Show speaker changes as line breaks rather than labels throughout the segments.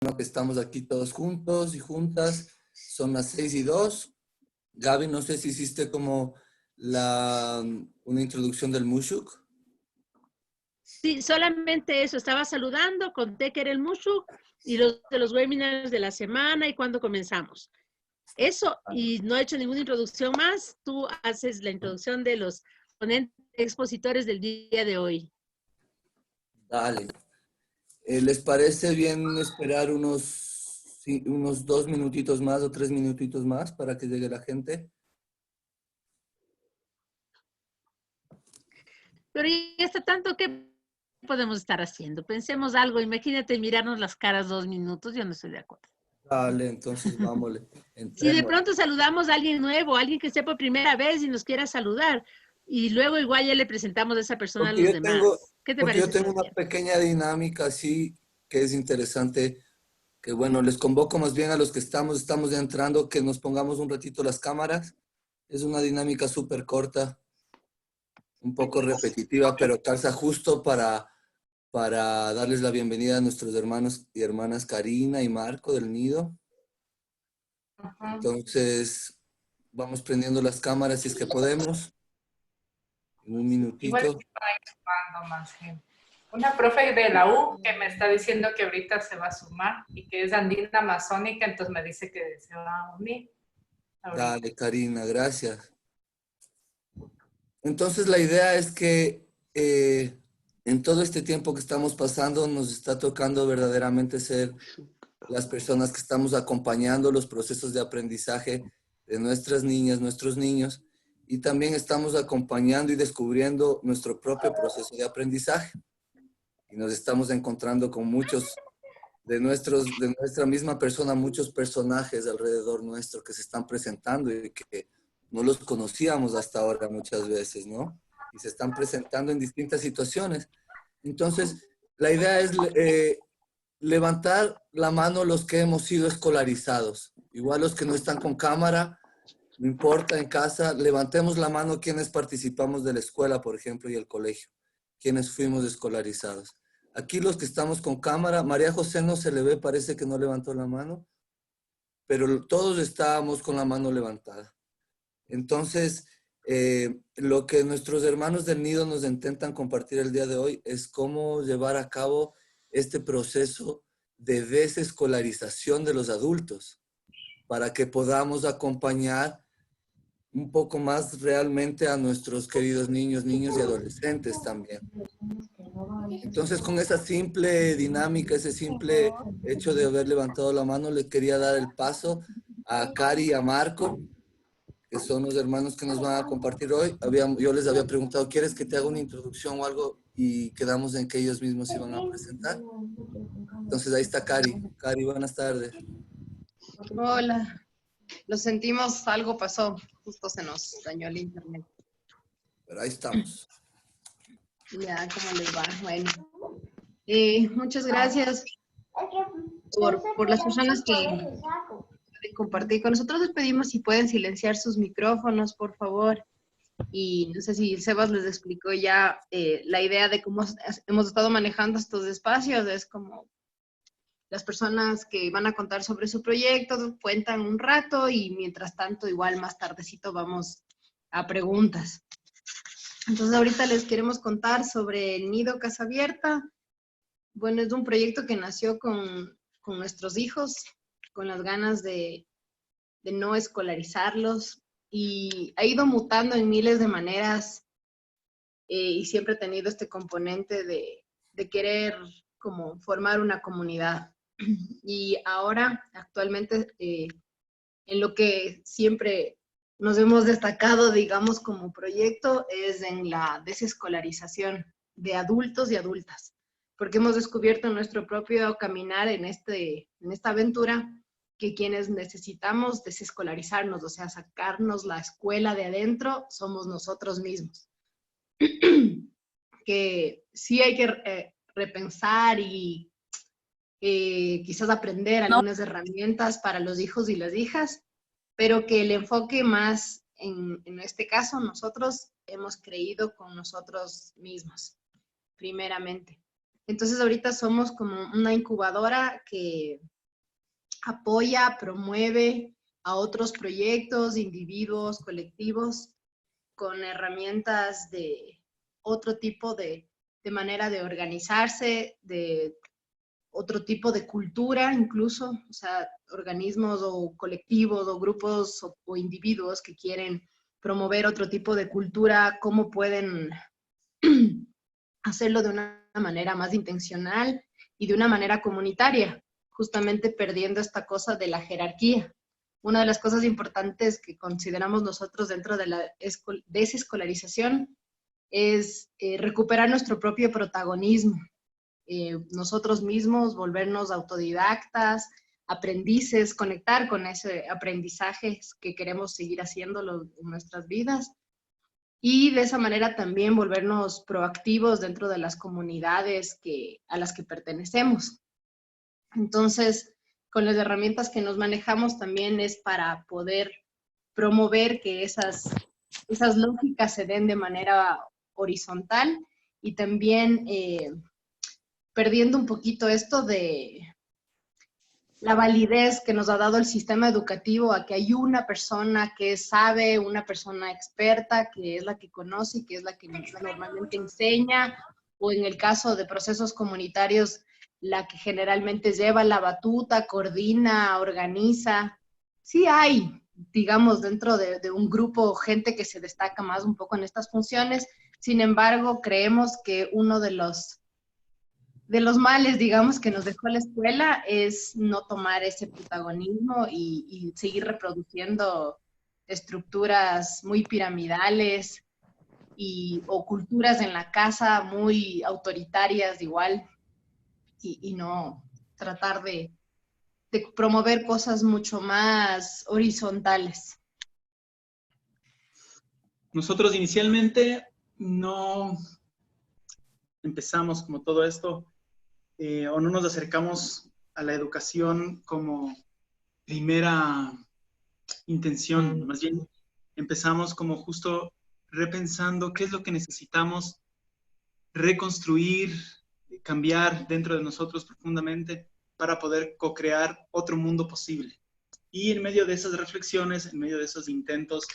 que estamos aquí todos juntos y juntas. Son las 6:02. Gaby, no sé si hiciste como una introducción del Mushuk.
Sí, solamente eso. Estaba saludando, conté que era el Mushuk y los webinars de la semana y cuándo comenzamos. Eso, y no he hecho ninguna introducción más. Tú haces la introducción de los ponentes expositores del día de hoy.
Dale. ¿Les parece bien esperar unos 2 minutitos más o 3 minutitos más para que llegue la gente?
Pero ya está tanto que podemos estar haciendo. Pensemos algo. Imagínate mirarnos las caras 2 minutos. Yo no estoy de acuerdo.
Dale, entonces vámonos.
Si de
Entremos.
pronto saludamos a alguien nuevo, alguien que esté por primera vez y nos quiera saludar, y luego igual ya le presentamos a esa persona a
Porque
los
yo tengo,
demás. ¿Qué te
porque yo
parece,
tengo una
Sebastián?
pequeña dinámica así que es interesante, que bueno, les convoco más bien a los que estamos ya entrando, que nos pongamos un ratito las cámaras. Es una dinámica súper corta, un poco repetitiva, pero calza justo para darles la bienvenida a nuestros hermanos y hermanas Karina y Marco del Nido. Entonces, vamos prendiendo las cámaras si es que podemos. En un
Igual
minutito.
que va sumando más gente. Una profe de la U que me está diciendo que ahorita se va a sumar y que es andina amazónica, entonces me dice que se va a unir. Ahorita.
Dale, Karina, gracias. Entonces, la idea es que en todo este tiempo que estamos pasando, nos está tocando verdaderamente ser las personas que estamos acompañando los procesos de aprendizaje de nuestras niñas, nuestros niños, y también estamos acompañando y descubriendo nuestro propio proceso de aprendizaje. Y nos estamos encontrando con muchos de nuestra misma persona, muchos personajes alrededor nuestro que se están presentando y que no los conocíamos hasta ahora muchas veces, ¿no? Y se están presentando en distintas situaciones. Entonces, la idea es levantar la mano los que hemos sido escolarizados. Igual los que no están con cámara, no importa, en casa, levantemos la mano quienes participamos de la escuela, por ejemplo, y el colegio, quienes fuimos escolarizados. Aquí los que estamos con cámara, María José no se le ve, parece que no levantó la mano, pero todos estábamos con la mano levantada. Entonces, lo que nuestros hermanos del Nido nos intentan compartir el día de hoy es cómo llevar a cabo este proceso de desescolarización de los adultos para que podamos acompañar un poco más realmente a nuestros queridos niños y adolescentes también. Entonces, con esa simple dinámica, ese simple hecho de haber levantado la mano, le quería dar el paso a Cari y a Marco, que son los hermanos que nos van a compartir hoy. Yo les había preguntado, ¿quieres que te haga una introducción o algo? Y quedamos en que ellos mismos se iban a presentar. Entonces, ahí está Cari. Cari, buenas tardes.
Hola, lo sentimos, algo pasó, justo se nos dañó el internet.
Pero ahí estamos.
Ya, ¿cómo les va? Bueno, muchas gracias por las personas que pueden compartir con nosotros. Les pedimos si pueden silenciar sus micrófonos, por favor. Y no sé si Sebas les explicó ya la idea de cómo hemos estado manejando estos espacios. Es como las personas que van a contar sobre su proyecto cuentan un rato y mientras tanto igual más tardecito vamos a preguntas. Entonces ahorita les queremos contar sobre el Nido Casa Abierta. Bueno, es un proyecto que nació con nuestros hijos, con las ganas de no escolarizarlos y ha ido mutando en miles de maneras y siempre ha tenido este componente de querer como formar una comunidad. Y ahora, actualmente, en lo que siempre nos hemos destacado, digamos, como proyecto, es en la desescolarización de adultos y adultas, porque hemos descubierto en nuestro propio caminar en esta aventura que quienes necesitamos desescolarizarnos, o sea, sacarnos la escuela de adentro, somos nosotros mismos. Que sí hay que repensar y quizás aprender algunas herramientas para los hijos y las hijas, pero que el enfoque más, en este caso, nosotros hemos creído con nosotros mismos, primeramente. Entonces ahorita somos como una incubadora que apoya, promueve a otros proyectos, individuos, colectivos, con herramientas de otro tipo de manera de organizarse, de otro tipo de cultura incluso, o sea, organismos o colectivos o grupos o individuos que quieren promover otro tipo de cultura, cómo pueden hacerlo de una manera más intencional y de una manera comunitaria, justamente perdiendo esta cosa de la jerarquía. Una de las cosas importantes que consideramos nosotros dentro de la desescolarización es recuperar nuestro propio protagonismo. Nosotros mismos, volvernos autodidactas, aprendices, conectar con ese aprendizaje que queremos seguir haciéndolo en nuestras vidas. Y de esa manera también volvernos proactivos dentro de las comunidades a las que pertenecemos. Entonces, con las herramientas que nos manejamos también es para poder promover que esas lógicas se den de manera horizontal y también perdiendo un poquito esto de la validez que nos ha dado el sistema educativo a que hay una persona que sabe, una persona experta, que es la que conoce y que es la que normalmente enseña, o en el caso de procesos comunitarios, la que generalmente lleva la batuta, coordina, organiza. Sí hay, digamos, dentro de un grupo, gente que se destaca más un poco en estas funciones. Sin embargo, creemos que uno de los males, digamos, que nos dejó la escuela es no tomar ese protagonismo y seguir reproduciendo estructuras muy piramidales o culturas en la casa muy autoritarias igual y no tratar de promover cosas mucho más horizontales.
Nosotros inicialmente no empezamos como todo esto o no nos acercamos a la educación como primera intención, más bien empezamos como justo repensando qué es lo que necesitamos reconstruir, cambiar dentro de nosotros profundamente para poder co-crear otro mundo posible. Y en medio de esas reflexiones, en medio de esos intentos,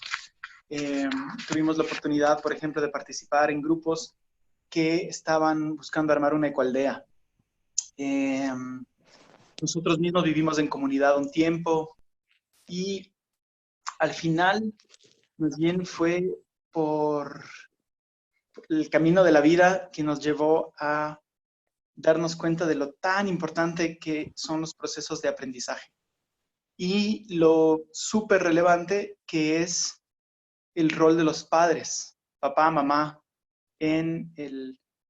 tuvimos la oportunidad, por ejemplo, de participar en grupos que estaban buscando armar una ecoaldea. Nosotros mismos vivimos en comunidad un tiempo y al final, más bien fue por el camino de la vida que nos llevó a darnos cuenta de lo tan importante que son los procesos de aprendizaje y lo súper relevante que es el rol de los padres, papá, mamá, en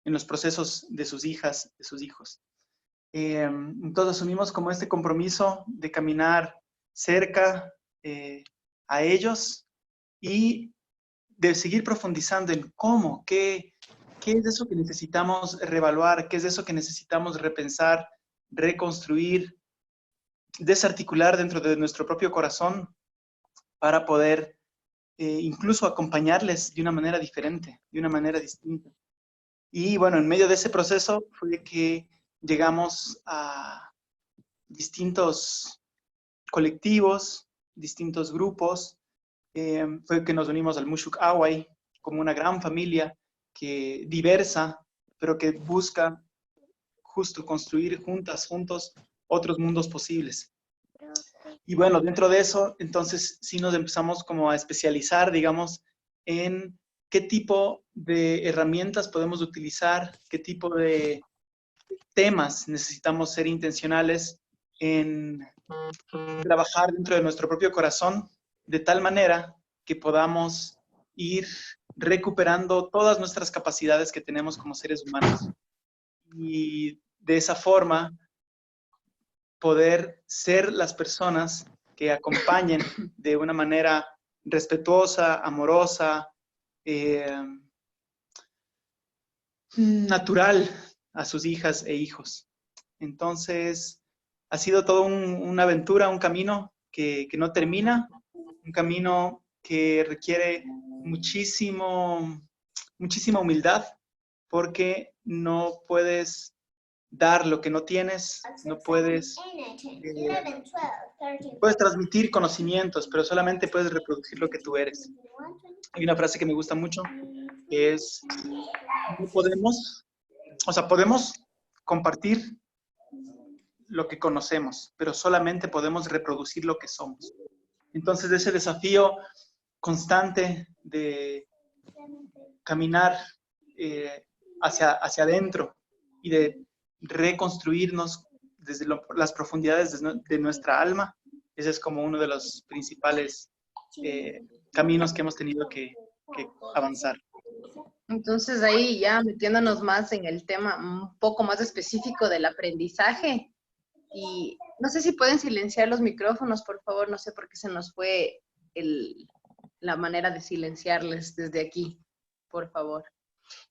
los procesos de sus hijas, de sus hijos. Entonces asumimos como este compromiso de caminar cerca a ellos y de seguir profundizando en cómo, qué es eso que necesitamos reevaluar, qué es eso que necesitamos repensar, reconstruir, desarticular dentro de nuestro propio corazón para poder incluso acompañarles de una manera diferente, de una manera distinta. Y bueno, en medio de ese proceso fue que llegamos a distintos colectivos, distintos grupos, fue que nos unimos al Mushuk Awai como una gran familia diversa, pero que busca justo construir juntos, otros mundos posibles. Y bueno, dentro de eso, entonces sí nos empezamos como a especializar, digamos, en qué tipo de herramientas podemos utilizar, qué tipo de temas necesitamos ser intencionales en trabajar dentro de nuestro propio corazón, de tal manera que podamos ir recuperando todas nuestras capacidades que tenemos como seres humanos. Y de esa forma, poder ser las personas que acompañen de una manera respetuosa, amorosa, natural a sus hijas e hijos. Entonces, ha sido toda una aventura, un camino que no termina, un camino que requiere muchísima humildad, porque no puedes dar lo que no tienes, no puedes, puedes transmitir conocimientos, pero solamente puedes reproducir lo que tú eres. Hay una frase que me gusta mucho, que es, no podemos, o sea, podemos compartir lo que conocemos, pero solamente podemos reproducir lo que somos. Entonces, ese desafío constante de caminar hacia adentro y de reconstruirnos desde las profundidades de nuestra alma, ese es como uno de los principales caminos que hemos tenido que avanzar.
Entonces ahí ya metiéndonos más en el tema un poco más específico del aprendizaje, y no sé si pueden silenciar los micrófonos, por favor, no sé por qué se nos fue la manera de silenciarles desde aquí, por favor.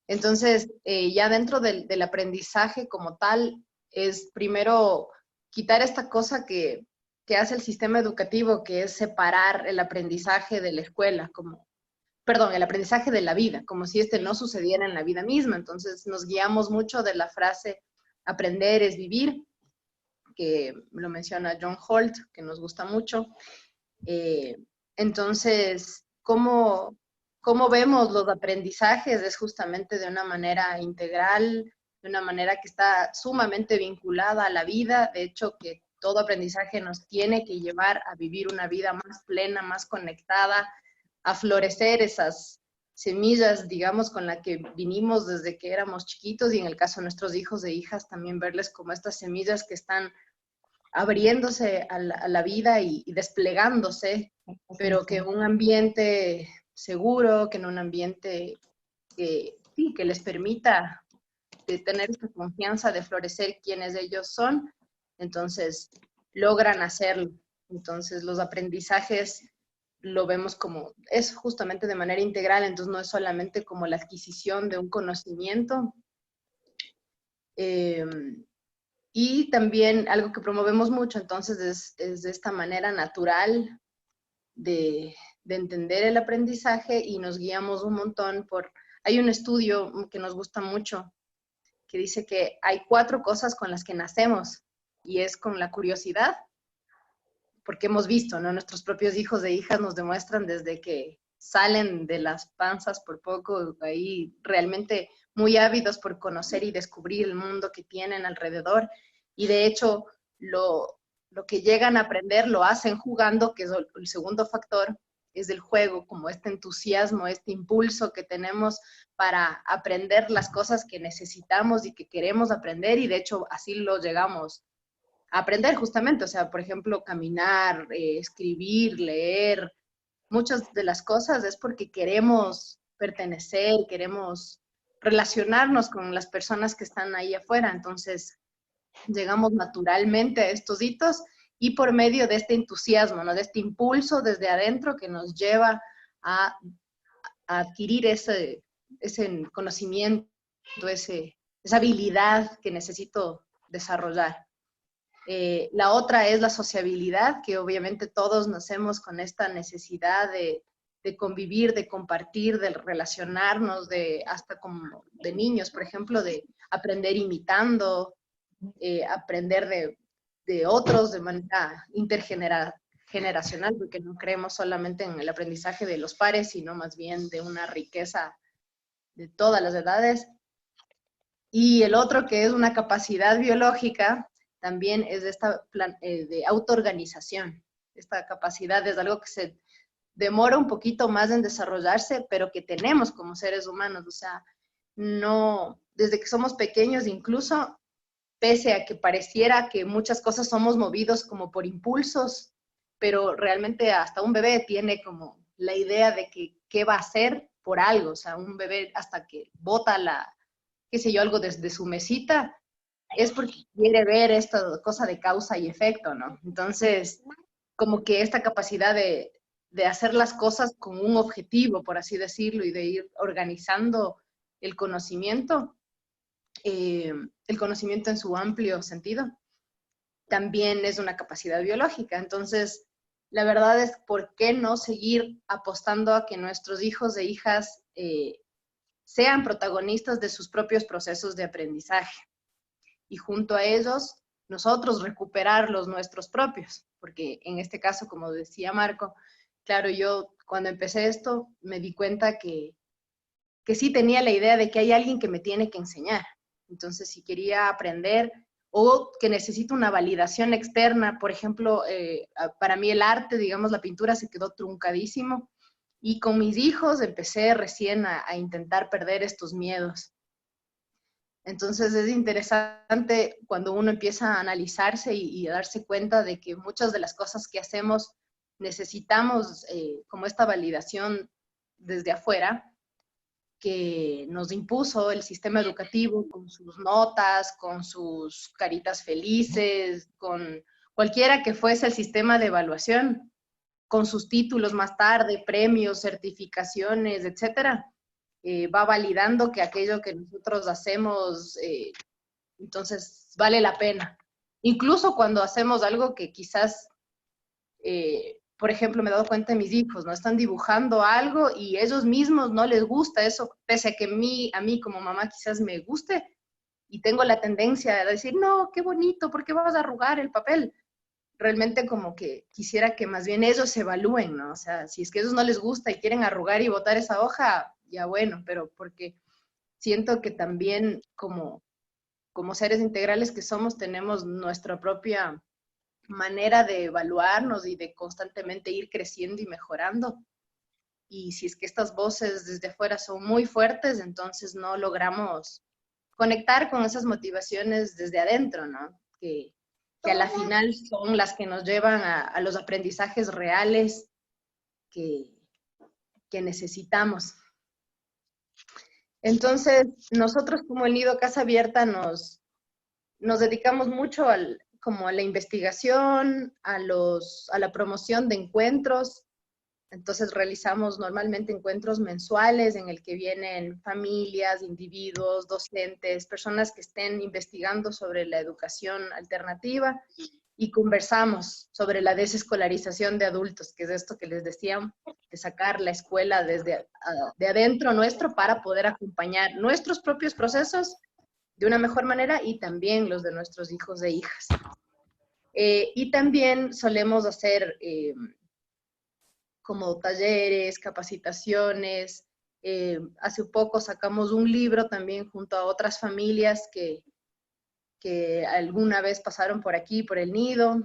Entonces, ya dentro del aprendizaje como tal, es primero quitar esta cosa que hace el sistema educativo, que es separar el aprendizaje de la escuela, el aprendizaje de la vida, como si este no sucediera en la vida misma. Entonces, nos guiamos mucho de la frase, aprender es vivir, que lo menciona John Holt, que nos gusta mucho. Entonces, ¿cómo vemos los aprendizajes? Es justamente de una manera integral, de una manera que está sumamente vinculada a la vida. De hecho, que todo aprendizaje nos tiene que llevar a vivir una vida más plena, más conectada, a florecer esas semillas, digamos, con las que vinimos desde que éramos chiquitos, y en el caso de nuestros hijos e hijas, también verles como estas semillas que están abriéndose a la vida y desplegándose, pero que en un ambiente seguro, que en un ambiente que les permita de tener esta confianza de florecer quienes ellos son, entonces logran hacerlo. Entonces los aprendizajes lo vemos como, es justamente de manera integral, entonces no es solamente como la adquisición de un conocimiento. Y también algo que promovemos mucho, entonces, es de esta manera natural de entender el aprendizaje, y nos guiamos un montón hay un estudio que nos gusta mucho, que dice que hay 4 cosas con las que nacemos, y es con la curiosidad, porque hemos visto, ¿no? Nuestros propios hijos e hijas nos demuestran desde que salen de las panzas por poco, ahí realmente muy ávidos por conocer y descubrir el mundo que tienen alrededor, y de hecho lo que llegan a aprender lo hacen jugando, que es el segundo factor, es del juego, como este entusiasmo, este impulso que tenemos para aprender las cosas que necesitamos y que queremos aprender, y de hecho así lo llegamos a aprender justamente, o sea, por ejemplo, caminar, escribir, leer, muchas de las cosas es porque queremos pertenecer, queremos relacionarnos con las personas que están ahí afuera. Entonces, llegamos naturalmente a estos hitos, y por medio de este entusiasmo, ¿no? De este impulso desde adentro que nos lleva a adquirir ese conocimiento, esa habilidad que necesito desarrollar. La otra es la sociabilidad, que obviamente todos nacemos con esta necesidad de convivir, de compartir, de relacionarnos, hasta como de niños, por ejemplo, de aprender imitando, aprender de otros de manera intergeneracional, porque no creemos solamente en el aprendizaje de los pares, sino más bien de una riqueza de todas las edades. Y el otro, que es una capacidad biológica, también es de autoorganización. Esta capacidad es algo que se demora un poquito más en desarrollarse, pero que tenemos como seres humanos. O sea, no, desde que somos pequeños, incluso, pese a que pareciera que muchas cosas somos movidos como por impulsos, pero realmente hasta un bebé tiene como la idea de que qué va a hacer por algo. O sea, un bebé hasta que bota algo desde su mesita, es porque quiere ver esta cosa de causa y efecto, ¿no? Entonces, como que esta capacidad de hacer las cosas con un objetivo, por así decirlo, y de ir organizando el conocimiento en su amplio sentido, también es una capacidad biológica. Entonces, la verdad es, ¿por qué no seguir apostando a que nuestros hijos e hijas sean protagonistas de sus propios procesos de aprendizaje? y junto a ellos nosotros recuperar los nuestros propios, porque en este caso, como decía Marco, claro, yo cuando empecé esto me di cuenta que sí tenía la idea de que hay alguien que me tiene que enseñar. Entonces, si quería aprender o que necesito una validación externa, por ejemplo, para mí el arte, digamos, la pintura se quedó truncadísimo y con mis hijos empecé recién a intentar perder estos miedos. Entonces es interesante cuando uno empieza a analizarse y a darse cuenta de que muchas de las cosas que hacemos necesitamos como esta validación desde afuera, que nos impuso el sistema educativo con sus notas, con sus caritas felices, con cualquiera que fuese el sistema de evaluación, con sus títulos más tarde, premios, certificaciones, etcétera, va validando que aquello que nosotros hacemos, entonces vale la pena. Incluso cuando hacemos algo que quizás por ejemplo, me he dado cuenta de mis hijos, ¿no? Están dibujando algo y ellos mismos no les gusta eso, pese a que a mí como mamá quizás me guste, y tengo la tendencia a decir, no, qué bonito, ¿por qué vas a arrugar el papel? Realmente como que quisiera que más bien ellos se evalúen, ¿no? O sea, si es que a ellos no les gusta y quieren arrugar y botar esa hoja, ya bueno, pero porque siento que también como seres integrales que somos, tenemos nuestra propia manera de evaluarnos y de constantemente ir creciendo y mejorando. Y si es que estas voces desde afuera son muy fuertes, entonces no logramos conectar con esas motivaciones desde adentro, ¿no? Que a la final son las que nos llevan a los aprendizajes reales que necesitamos. Entonces, nosotros como el Nido Casa Abierta nos dedicamos mucho como a la investigación, a la promoción de encuentros. Entonces realizamos normalmente encuentros mensuales en el que vienen familias, individuos, docentes, personas que estén investigando sobre la educación alternativa y conversamos sobre la desescolarización de adultos, que es esto que les decía, de sacar la escuela de adentro nuestro para poder acompañar nuestros propios procesos de una mejor manera y también los de nuestros hijos e hijas. Y también solemos hacer como talleres, capacitaciones. Hace poco sacamos un libro también junto a otras familias que alguna vez pasaron por aquí, por el Nido.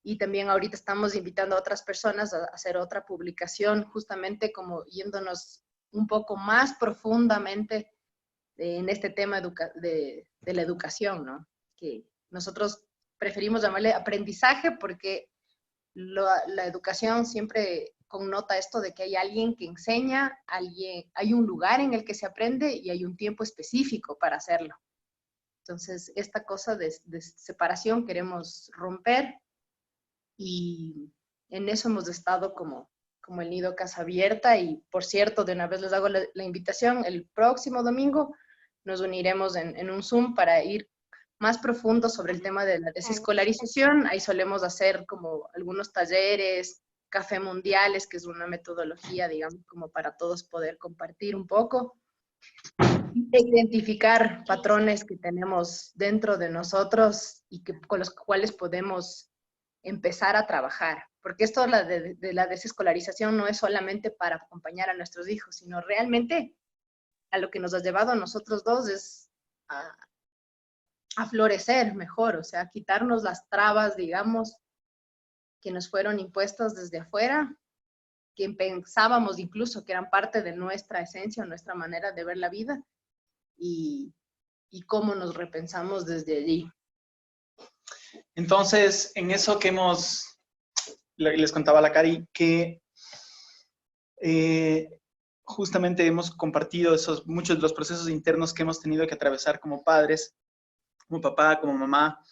Y también ahorita estamos invitando a otras personas a hacer otra publicación, justamente como yéndonos un poco más profundamente en este tema de la educación, ¿no? Que nosotros preferimos llamarle aprendizaje porque la educación siempre connota esto de que hay alguien que enseña, hay un lugar en el que se aprende y hay un tiempo específico para hacerlo. Entonces, esta cosa de separación queremos romper y en eso hemos estado como el Nido Casa Abierta. Y, por cierto, de una vez les hago la invitación, el próximo domingo nos uniremos en un Zoom para ir más profundo sobre el tema de la desescolarización. Ahí solemos hacer como algunos talleres, café mundiales, que es una metodología, digamos, como para todos poder compartir un poco, e identificar patrones que tenemos dentro de nosotros y con los cuales podemos empezar a trabajar. Porque esto de la desescolarización no es solamente para acompañar a nuestros hijos, sino realmente a lo que nos ha llevado a nosotros dos es a florecer mejor, o sea, quitarnos las trabas, digamos, que nos fueron impuestas desde afuera, que pensábamos incluso que eran parte de nuestra esencia, nuestra manera de ver la vida, y cómo nos repensamos desde allí.
Entonces, en eso que les contaba a la Cari, que justamente hemos compartido muchos de los procesos internos que hemos tenido que atravesar como padres, como papá, como mamá,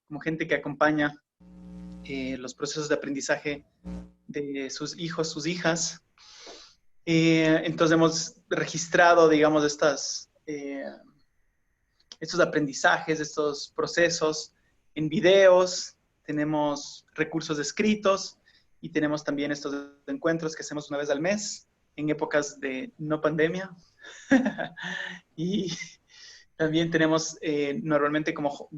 como gente que acompaña los procesos de aprendizaje de sus hijos, sus hijas. Entonces hemos registrado, digamos, estos aprendizajes, estos procesos en videos, tenemos recursos escritos y tenemos también estos encuentros que hacemos una vez al mes en épocas de no pandemia. Y También tenemos normalmente como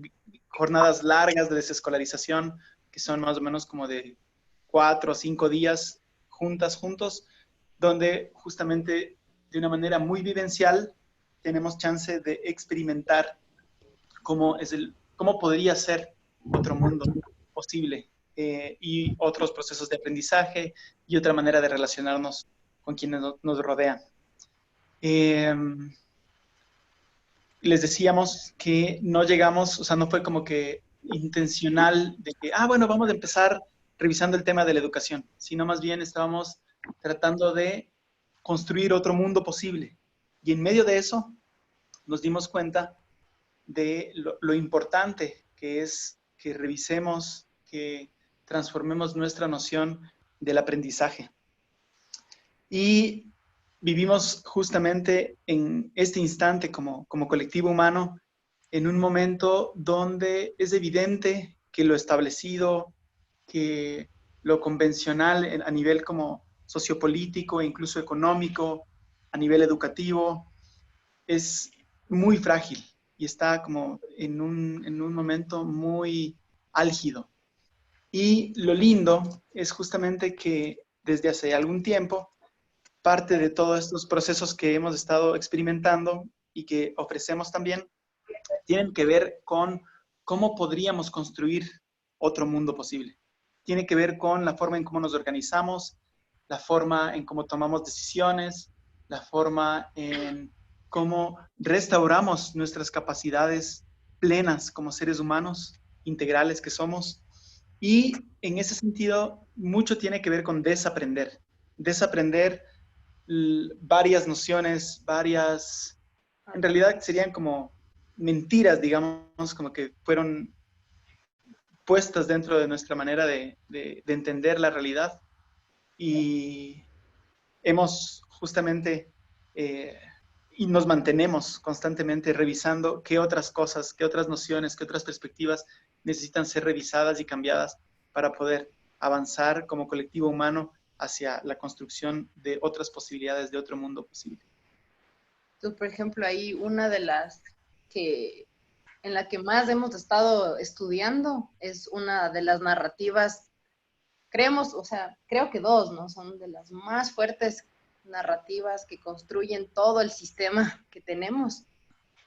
jornadas largas de desescolarización, que son más o menos como de 4 o 5 días juntos, donde justamente de una manera muy vivencial tenemos chance de experimentar cómo podría ser otro mundo posible y otros procesos de aprendizaje y otra manera de relacionarnos con quienes nos rodean. Les decíamos que no llegamos, o sea, no fue como que intencional de que, bueno, vamos a empezar revisando el tema de la educación, sino más bien estábamos tratando de construir otro mundo posible. Y en medio de eso nos dimos cuenta de lo importante que es que revisemos, que transformemos nuestra noción del aprendizaje. Y vivimos justamente en este instante como colectivo humano en un momento donde es evidente que lo establecido, que lo convencional a nivel como sociopolítico e incluso económico, a nivel educativo, es muy frágil y está como en un momento muy álgido. Y lo lindo es justamente que desde hace algún tiempo, parte de todos estos procesos que hemos estado experimentando y que ofrecemos también, tienen que ver con cómo podríamos construir otro mundo posible. Tiene que ver con la forma en cómo nos organizamos, la forma en cómo tomamos decisiones, la forma en cómo restauramos nuestras capacidades plenas como seres humanos, integrales que somos. Y en ese sentido, mucho tiene que ver con desaprender. Desaprender varias nociones, en realidad serían como mentiras, digamos, como que fueron puestas dentro de nuestra manera de entender la realidad. Y hemos justamente, y nos mantenemos constantemente revisando qué otras cosas, qué otras nociones, qué otras perspectivas necesitan ser revisadas y cambiadas para poder avanzar como colectivo humano hacia la construcción de otras posibilidades, de otro mundo posible.
Entonces, por ejemplo, ahí una de las en la que más hemos estado estudiando es una de las narrativas, creo que dos, ¿no? Son de las más fuertes narrativas que construyen todo el sistema que tenemos.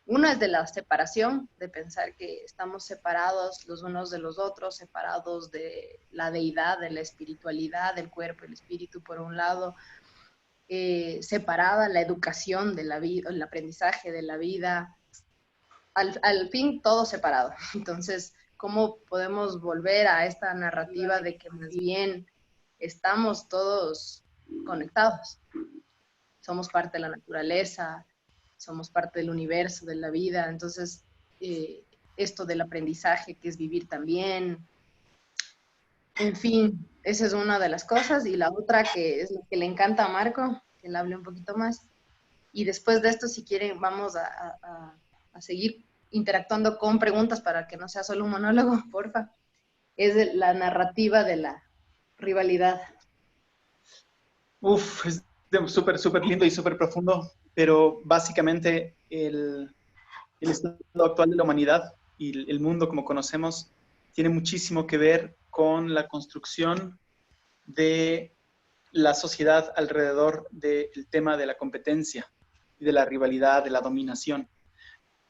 Una es de la separación, de pensar que estamos separados los unos de los otros, separados de la deidad, de la espiritualidad, del cuerpo, el espíritu por un lado, separada la educación de la vida, el aprendizaje de la vida, al fin todo separado. Entonces, ¿cómo podemos volver a esta narrativa de que más bien estamos todos conectados? Somos parte de la naturaleza, somos parte del universo, de la vida. Entonces, esto del aprendizaje, que es vivir también. En fin, esa es una de las cosas. Y la otra, que es lo que le encanta a Marco, que él hable un poquito más. Y después de esto, si quieren, vamos a seguir interactuando con preguntas para que no sea solo un monólogo, porfa. Es la narrativa de la rivalidad.
Uf, es súper lindo y súper profundo, pero básicamente el estado actual de la humanidad y el mundo como conocemos tiene muchísimo que ver con la construcción de la sociedad alrededor del tema de la competencia y de la rivalidad, de la dominación.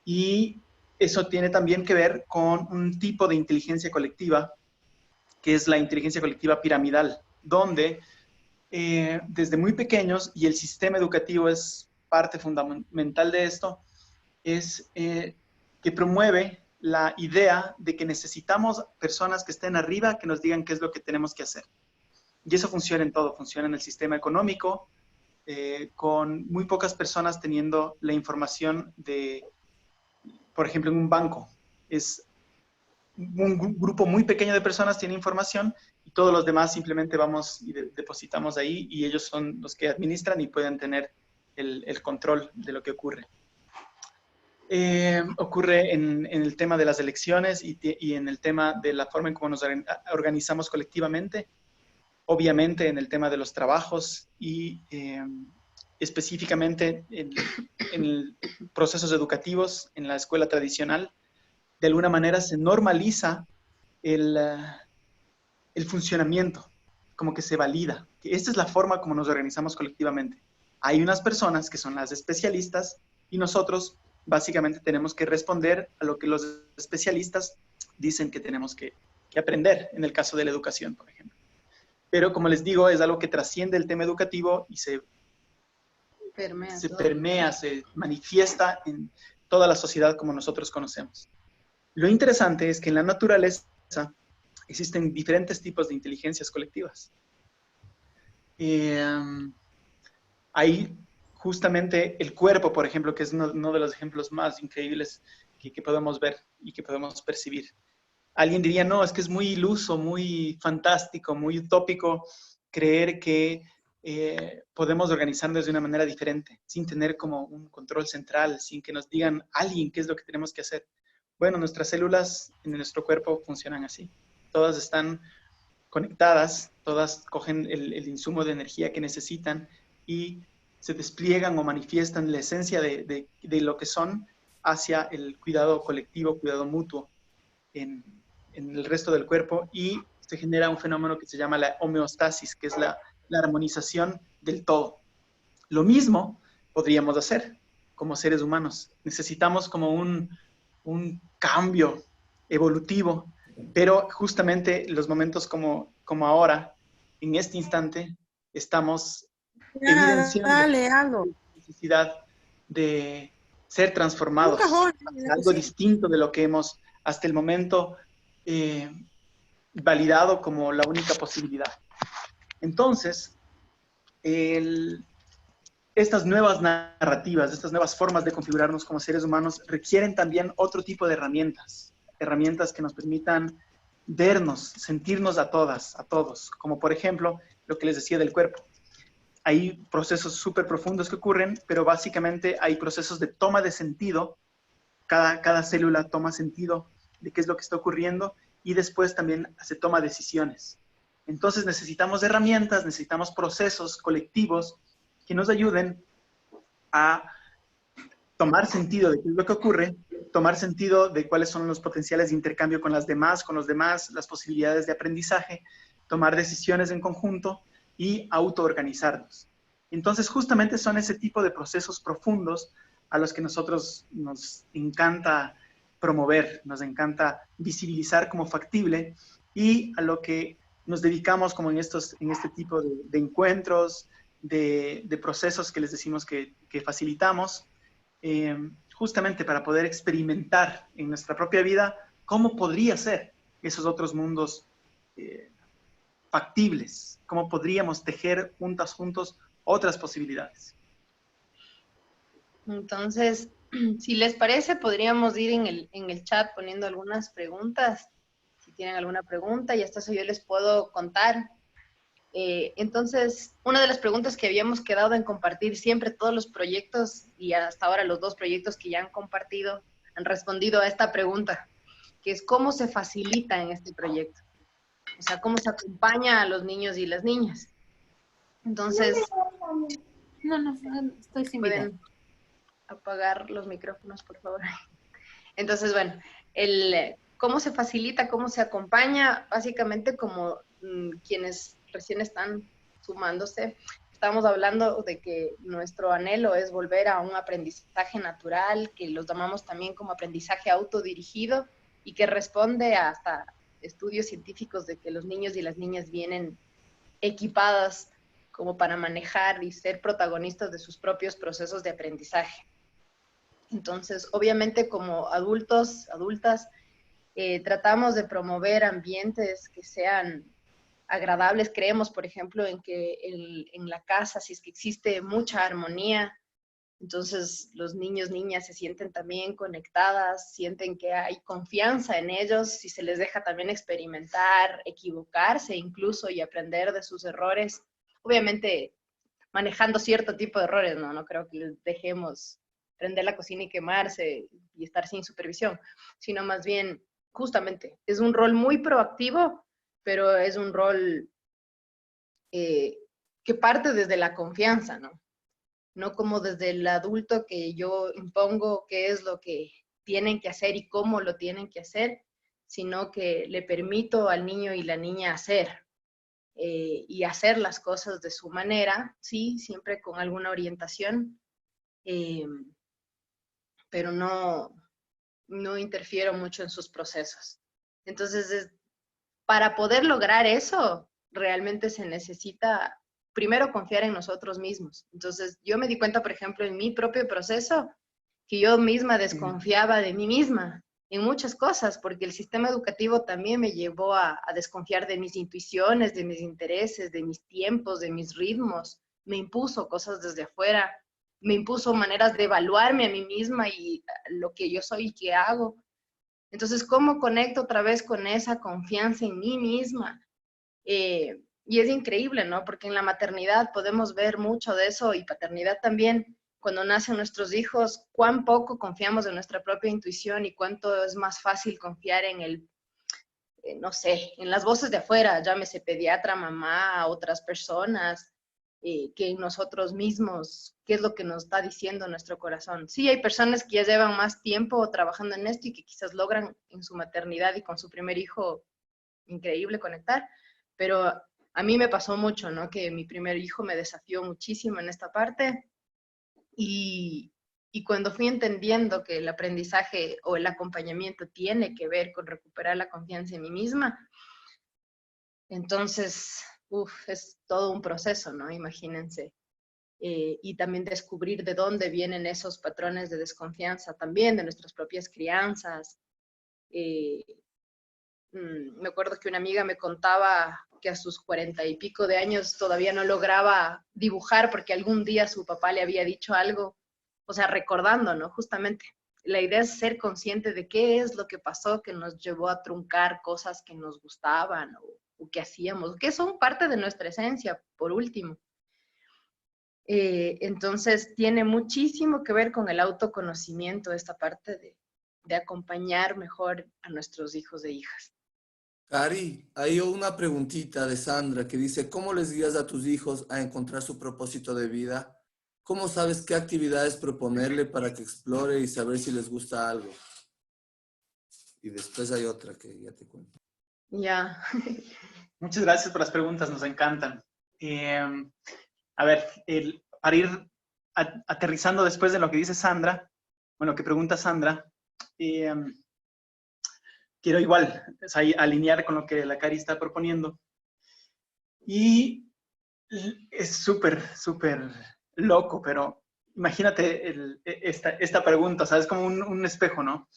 Y eso tiene también que ver con un tipo de inteligencia colectiva, que es la inteligencia colectiva piramidal, donde desde muy pequeños, y el sistema educativo es parte fundamental de esto, es que promueve la idea de que necesitamos personas que estén arriba, que nos digan qué es lo que tenemos que hacer. Y eso funciona en todo, funciona en el sistema económico, con muy pocas personas teniendo la información de, por ejemplo, en un banco. Es un grupo muy pequeño de personas tiene información y todos los demás simplemente vamos y depositamos ahí y ellos son los que administran y pueden tener el control de lo que ocurre. Ocurre en el tema de las elecciones y en el tema de la forma en cómo nos organizamos colectivamente, obviamente en el tema de los trabajos y específicamente en procesos educativos, en la escuela tradicional, de alguna manera se normaliza el funcionamiento, como que se valida. Que esta es la forma como nos organizamos colectivamente. Hay unas personas que son las especialistas y nosotros básicamente tenemos que responder a lo que los especialistas dicen que tenemos que aprender, en el caso de la educación, por ejemplo. Pero como les digo, es algo que trasciende el tema educativo y se permea, se manifiesta en toda la sociedad como nosotros conocemos. Lo interesante es que en la naturaleza existen diferentes tipos de inteligencias colectivas. Hay justamente el cuerpo, por ejemplo, que es uno de los ejemplos más increíbles que podemos ver y que podemos percibir. Alguien diría, no, es que es muy iluso, muy fantástico, muy utópico creer que podemos organizarnos de una manera diferente, sin tener como un control central, sin que nos digan alguien qué es lo que tenemos que hacer. Bueno, nuestras células en nuestro cuerpo funcionan así. Todas están conectadas, todas cogen el insumo de energía que necesitan y se despliegan o manifiestan la esencia de lo que son hacia el cuidado colectivo, cuidado mutuo en el resto del cuerpo, y se genera un fenómeno que se llama la homeostasis, que es la armonización del todo. Lo mismo podríamos hacer como seres humanos. Necesitamos como un cambio evolutivo, pero justamente los momentos como ahora, en este instante, estamos evidenciando la necesidad de ser transformados hacia algo distinto de lo que hemos hasta el momento validado como la única posibilidad. Entonces, estas nuevas narrativas, estas nuevas formas de configurarnos como seres humanos requieren también otro tipo de herramientas, herramientas que nos permitan vernos, sentirnos a todas, a todos, como por ejemplo lo que les decía del cuerpo. Hay procesos súper profundos que ocurren, pero básicamente hay procesos de toma de sentido. Cada célula toma sentido de qué es lo que está ocurriendo y después también se toma decisiones. Entonces necesitamos herramientas, necesitamos procesos colectivos que nos ayuden a tomar sentido de qué es lo que ocurre, tomar sentido de cuáles son los potenciales de intercambio con las demás, con los demás, las posibilidades de aprendizaje, tomar decisiones en conjunto y autoorganizarnos. Entonces, justamente son ese tipo de procesos profundos a los que nosotros nos encanta promover, nos encanta visibilizar como factible y a lo que nos dedicamos como en este tipo de encuentros, de procesos que les decimos que facilitamos, justamente para poder experimentar en nuestra propia vida cómo podría ser esos otros mundos factibles, cómo podríamos tejer juntos otras posibilidades.
Entonces, si les parece, podríamos ir en el chat poniendo algunas preguntas. Si tienen alguna pregunta, y hasta eso yo les puedo contar. Entonces, una de las preguntas que habíamos quedado en compartir siempre todos los proyectos, y hasta ahora los 2 proyectos que ya han compartido, han respondido a esta pregunta, que es ¿cómo se facilita en este proyecto? O sea, ¿cómo se acompaña a los niños y las niñas? Entonces,
No, estoy sin video.
pueden apagar los micrófonos, por favor. Entonces, bueno, ¿cómo se facilita, cómo se acompaña? Básicamente como quienes recién están sumándose, estamos hablando de que nuestro anhelo es volver a un aprendizaje natural, que los llamamos también como aprendizaje autodirigido y que responde hasta estudios científicos de que los niños y las niñas vienen equipadas como para manejar y ser protagonistas de sus propios procesos de aprendizaje. Entonces, obviamente como adultos, adultas, tratamos de promover ambientes que sean agradables. Creemos, por ejemplo, en que en la casa, si es que existe mucha armonía, entonces los niños, niñas se sienten también conectadas, sienten que hay confianza en ellos, si se les deja también experimentar, equivocarse incluso y aprender de sus errores. Obviamente manejando cierto tipo de errores, no creo que les dejemos prender la cocina y quemarse y estar sin supervisión, sino más bien, justamente, es un rol muy proactivo, pero es un rol que parte desde la confianza, ¿no? no como desde el adulto que yo impongo qué es lo que tienen que hacer y cómo lo tienen que hacer, sino que le permito al niño y la niña hacer y hacer las cosas de su manera, sí, siempre con alguna orientación, pero no interfiero mucho en sus procesos. Entonces, para poder lograr eso, realmente se necesita primero confiar en nosotros mismos. Entonces, yo me di cuenta, por ejemplo, en mi propio proceso, que yo misma desconfiaba de mí misma en muchas cosas, porque el sistema educativo también me llevó a desconfiar de mis intuiciones, de mis intereses, de mis tiempos, de mis ritmos. Me impuso cosas desde afuera, me impuso maneras de evaluarme a mí misma y lo que yo soy y qué hago. Entonces, ¿cómo conecto otra vez con esa confianza en mí misma? Y es increíble, ¿no? Porque en la maternidad podemos ver mucho de eso y paternidad también. Cuando nacen nuestros hijos, cuán poco confiamos en nuestra propia intuición y cuánto es más fácil confiar en el, no sé, en las voces de afuera, llámese pediatra, mamá, otras personas, que en nosotros mismos, qué es lo que nos está diciendo nuestro corazón. Sí, hay personas que ya llevan más tiempo trabajando en esto y que quizás logran en su maternidad y con su primer hijo increíble conectar, pero a mí me pasó mucho, ¿no? Que mi primer hijo me desafió muchísimo en esta parte y cuando fui entendiendo que el aprendizaje o el acompañamiento tiene que ver con recuperar la confianza en mí misma, entonces, es todo un proceso, ¿no? Imagínense. Y también descubrir de dónde vienen esos patrones de desconfianza también, de nuestras propias crianzas. Me acuerdo que una amiga me contaba que a sus 40 y pico de años todavía no lograba dibujar porque algún día su papá le había dicho algo, o sea, recordando, ¿no? Justamente, la idea es ser consciente de qué es lo que pasó que nos llevó a truncar cosas que nos gustaban o que hacíamos, que son parte de nuestra esencia, por último. Entonces, tiene muchísimo que ver con el autoconocimiento, esta parte de acompañar mejor a nuestros hijos e hijas.
Cari, hay una preguntita de Sandra que dice, ¿cómo les guías a tus hijos a encontrar su propósito de vida? ¿Cómo sabes qué actividades proponerle para que explore y saber si les gusta algo? Y después hay otra que ya te cuento.
Ya.
Muchas gracias por las preguntas, nos encantan. A ver, para ir aterrizando después de lo que dice Sandra, bueno, que pregunta Sandra, quiero igual, o sea, alinear con lo que la Cari está proponiendo. Y es súper, súper loco, pero imagínate esta pregunta, o sea, es como un espejo, ¿no?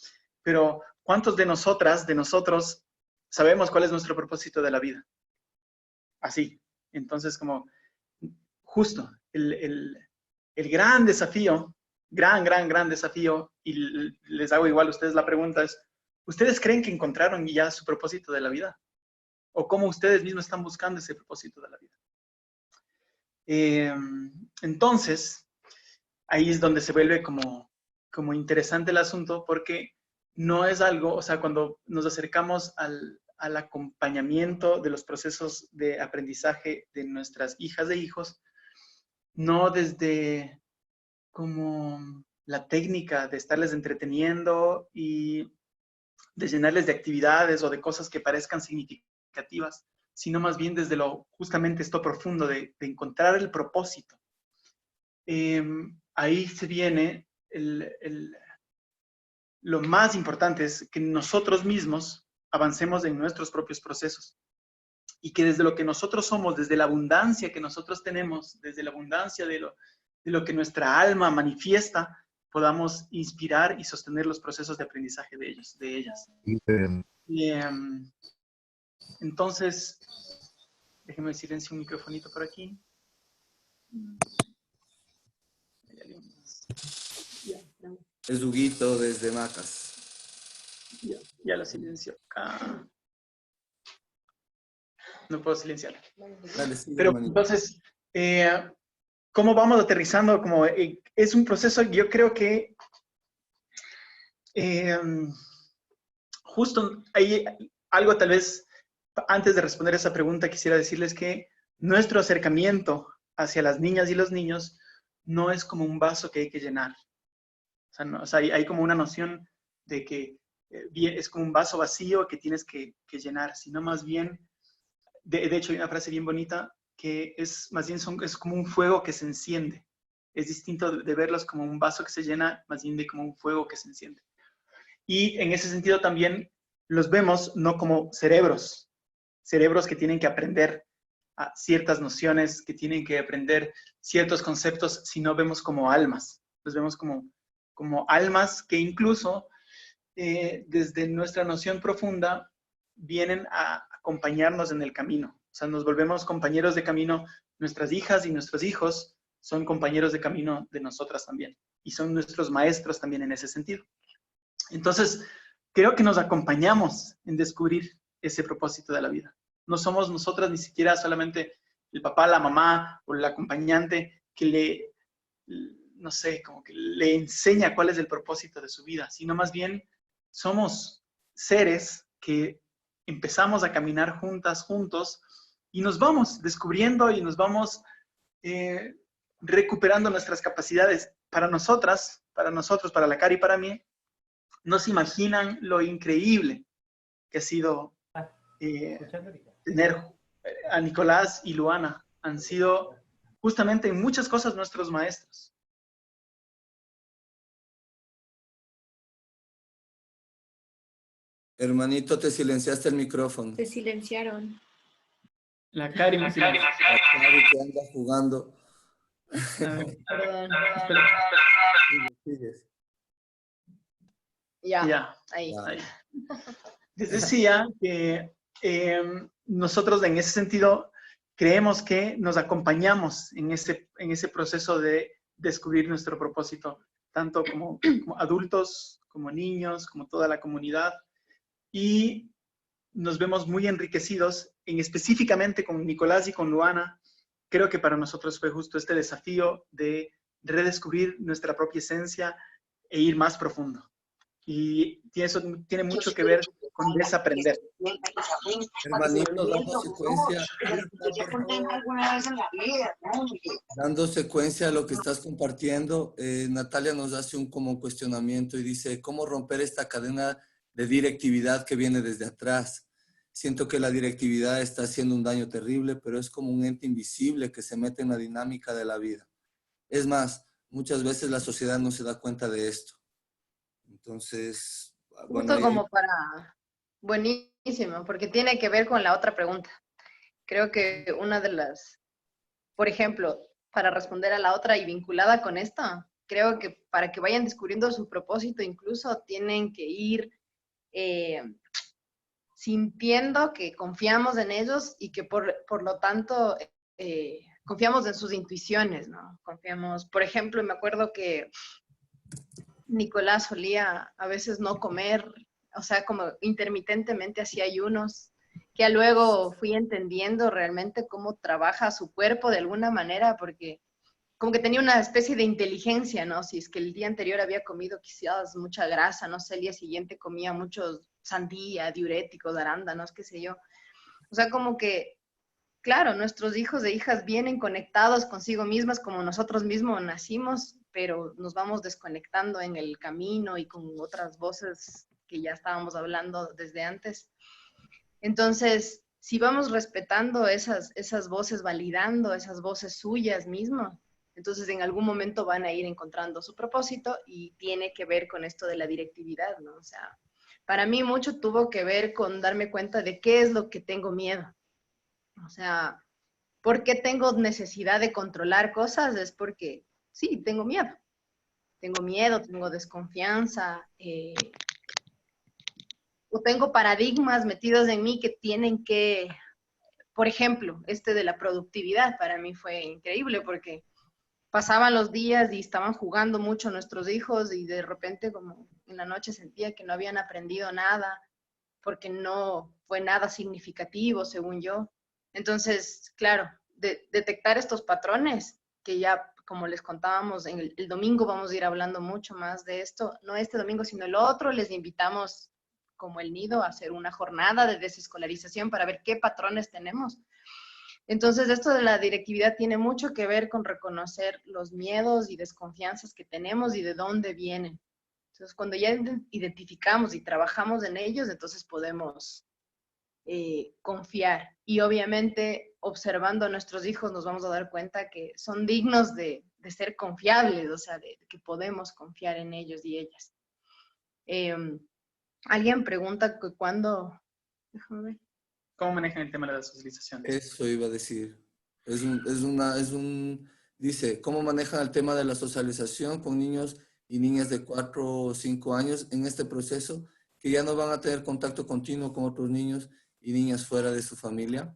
Pero ¿cuántos de nosotras, de nosotros, sabemos cuál es nuestro propósito de la vida? Así. Entonces, como justo el gran desafío, gran desafío, y les hago igual a ustedes la pregunta es, ¿ustedes creen que encontraron ya su propósito de la vida? ¿O cómo ustedes mismos están buscando ese propósito de la vida? Entonces, ahí es donde se vuelve como interesante el asunto, porque no es algo, o sea, cuando nos acercamos al acompañamiento de los procesos de aprendizaje de nuestras hijas e hijos, no desde como la técnica de estarles entreteniendo y de llenarles de actividades o de cosas que parezcan significativas, sino más bien desde justamente esto profundo de encontrar el propósito. Ahí se viene lo más importante es que nosotros mismos avancemos en nuestros propios procesos y que desde lo que nosotros somos, desde la abundancia que nosotros tenemos, desde la abundancia de lo que nuestra alma manifiesta, podamos inspirar y sostener los procesos de aprendizaje de ellos, de ellas. Entonces, déjenme silenciar un microfonito por aquí.
Es Huguito desde Macas.
Ya lo silencio. No puedo silenciar.
Dale, sigue,
Pero
hermanito.
entonces, ¿cómo vamos aterrizando? Como, es un proceso, yo creo que justo hay algo tal vez, antes de responder esa pregunta, quisiera decirles que nuestro acercamiento hacia las niñas y los niños no es como un vaso que hay que llenar. O sea, hay como una noción de que es como un vaso vacío que tienes que llenar, sino más bien, de hecho hay una frase bien bonita que es más bien es como un fuego que se enciende. Es distinto de verlos como un vaso que se llena, más bien de como un fuego que se enciende. Y en ese sentido también los vemos no como cerebros que tienen que aprender a ciertas nociones, que tienen que aprender ciertos conceptos, sino vemos como almas. Los vemos como almas que incluso desde nuestra noción profunda vienen a acompañarnos en el camino. O sea, nos volvemos compañeros de camino. Nuestras hijas y nuestros hijos son compañeros de camino de nosotras también. Y son nuestros maestros también en ese sentido. Entonces, creo que nos acompañamos en descubrir ese propósito de la vida. No somos nosotras ni siquiera solamente el papá, la mamá o el acompañante que no sé, como que le enseña cuál es el propósito de su vida, sino más bien somos seres que empezamos a caminar juntas, juntos, y nos vamos descubriendo y nos vamos recuperando nuestras capacidades. Para nosotros, para la Cari y para mí, no se imaginan lo increíble que ha sido tener a Nicolás y Luana. Han sido justamente en muchas cosas nuestros maestros.
Hermanito, te silenciaste el micrófono.
Se silenciaron.
La Cari me silenció.
La Cari que anda jugando.
Perdón.
Sigues.
Ya, ahí.
Ya.
Les decía que nosotros en ese sentido creemos que nos acompañamos en ese proceso de descubrir nuestro propósito, tanto como adultos, como niños, como toda la comunidad, y nos vemos muy enriquecidos, específicamente con Nicolás y con Luana. Creo que para nosotros fue justo este desafío de redescubrir nuestra propia esencia e ir más profundo. Y eso tiene mucho que ver con desaprender.
Hermanito, dando secuencia a lo que estás compartiendo, Natalia nos hace un como cuestionamiento y dice, ¿cómo romper esta cadena de directividad que viene desde atrás? Siento que la directividad está haciendo un daño terrible, pero es como un ente invisible que se mete en la dinámica de la vida. Es más, muchas veces la sociedad no se da cuenta de esto. Entonces, bueno,
Justo como para... Buenísimo, porque tiene que ver con la otra pregunta. Creo que una de las... Por ejemplo, para responder a la otra y vinculada con esta, creo que para que vayan descubriendo su propósito, incluso tienen que ir sintiendo que confiamos en ellos y que por lo tanto confiamos en sus intuiciones, ¿no? Confiamos, por ejemplo, me acuerdo que Nicolás solía a veces no comer, o sea, como intermitentemente hacía ayunos, que luego fui entendiendo realmente cómo trabaja su cuerpo de alguna manera, porque como que tenía una especie de inteligencia, ¿no? Si es que el día anterior había comido quizás mucha grasa, no sé, el día siguiente comía muchos sandía, diuréticos, arándanos, qué sé yo. O sea, como que, claro, nuestros hijos e hijas vienen conectados consigo mismas como nosotros mismos nacimos, pero nos vamos desconectando en el camino y con otras voces que ya estábamos hablando desde antes. Entonces, si vamos respetando esas voces, validando esas voces suyas mismas, entonces en algún momento van a ir encontrando su propósito y tiene que ver con esto de la directividad, ¿no? O sea, para mí mucho tuvo que ver con darme cuenta de qué es lo que tengo miedo. O sea, ¿por qué tengo necesidad de controlar cosas? Es porque, sí, tengo miedo. Tengo miedo, tengo desconfianza, o tengo paradigmas metidos en mí que tienen que, por ejemplo, este de la productividad para mí fue increíble porque pasaban los días y estaban jugando mucho nuestros hijos y de repente como en la noche sentía que no habían aprendido nada porque no fue nada significativo según yo. Entonces, claro, detectar estos patrones que ya, como les contábamos, el domingo vamos a ir hablando mucho más de esto, no este domingo, sino el otro, les invitamos como el nido a hacer una jornada de desescolarización para ver qué patrones tenemos. Entonces, esto de la directividad tiene mucho que ver con reconocer los miedos y desconfianzas que tenemos y de dónde vienen. Entonces, cuando ya identificamos y trabajamos en ellos, entonces podemos confiar. Y obviamente, observando a nuestros hijos, nos vamos a dar cuenta que son dignos de ser confiables, o sea, de que podemos confiar en ellos y ellas. Alguien pregunta que cuándo... Déjame ver.
¿Cómo manejan el tema de la socialización?
Eso iba a decir. Dice, ¿cómo manejan el tema de la socialización con niños y niñas de 4 o 5 años en este proceso que ya no van a tener contacto continuo con otros niños y niñas fuera de su familia?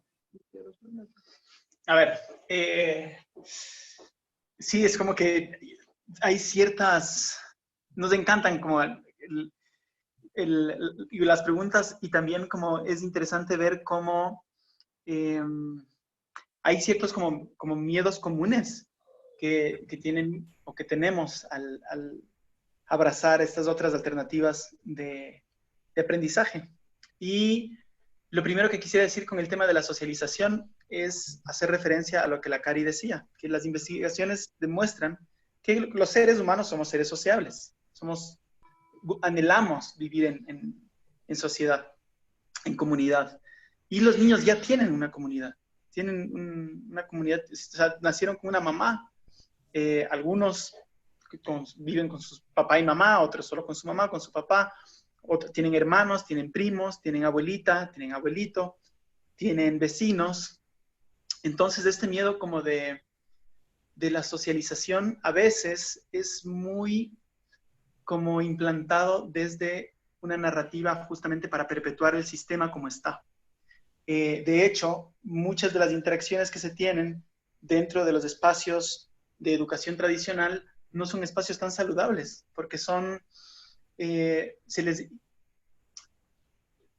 A ver, sí, es como que hay ciertas, nos encantan como las preguntas, y también como es interesante ver cómo hay ciertos como miedos comunes que tienen o que tenemos al abrazar estas otras alternativas de aprendizaje. Y lo primero que quisiera decir con el tema de la socialización es hacer referencia a lo que la Cari decía, que las investigaciones demuestran que los seres humanos somos seres sociables, anhelamos vivir en sociedad, en comunidad. Y los niños ya tienen una comunidad, una comunidad, o sea, nacieron con una mamá. Algunos viven con su papá y mamá, otros solo con su mamá, con su papá. Otros tienen hermanos, tienen primos, tienen abuelita, tienen abuelito, tienen vecinos. Entonces, este miedo como de la socialización a veces es muy como implantado desde una narrativa justamente para perpetuar el sistema como está. De hecho, muchas de las interacciones que se tienen dentro de los espacios de educación tradicional no son espacios tan saludables, porque se les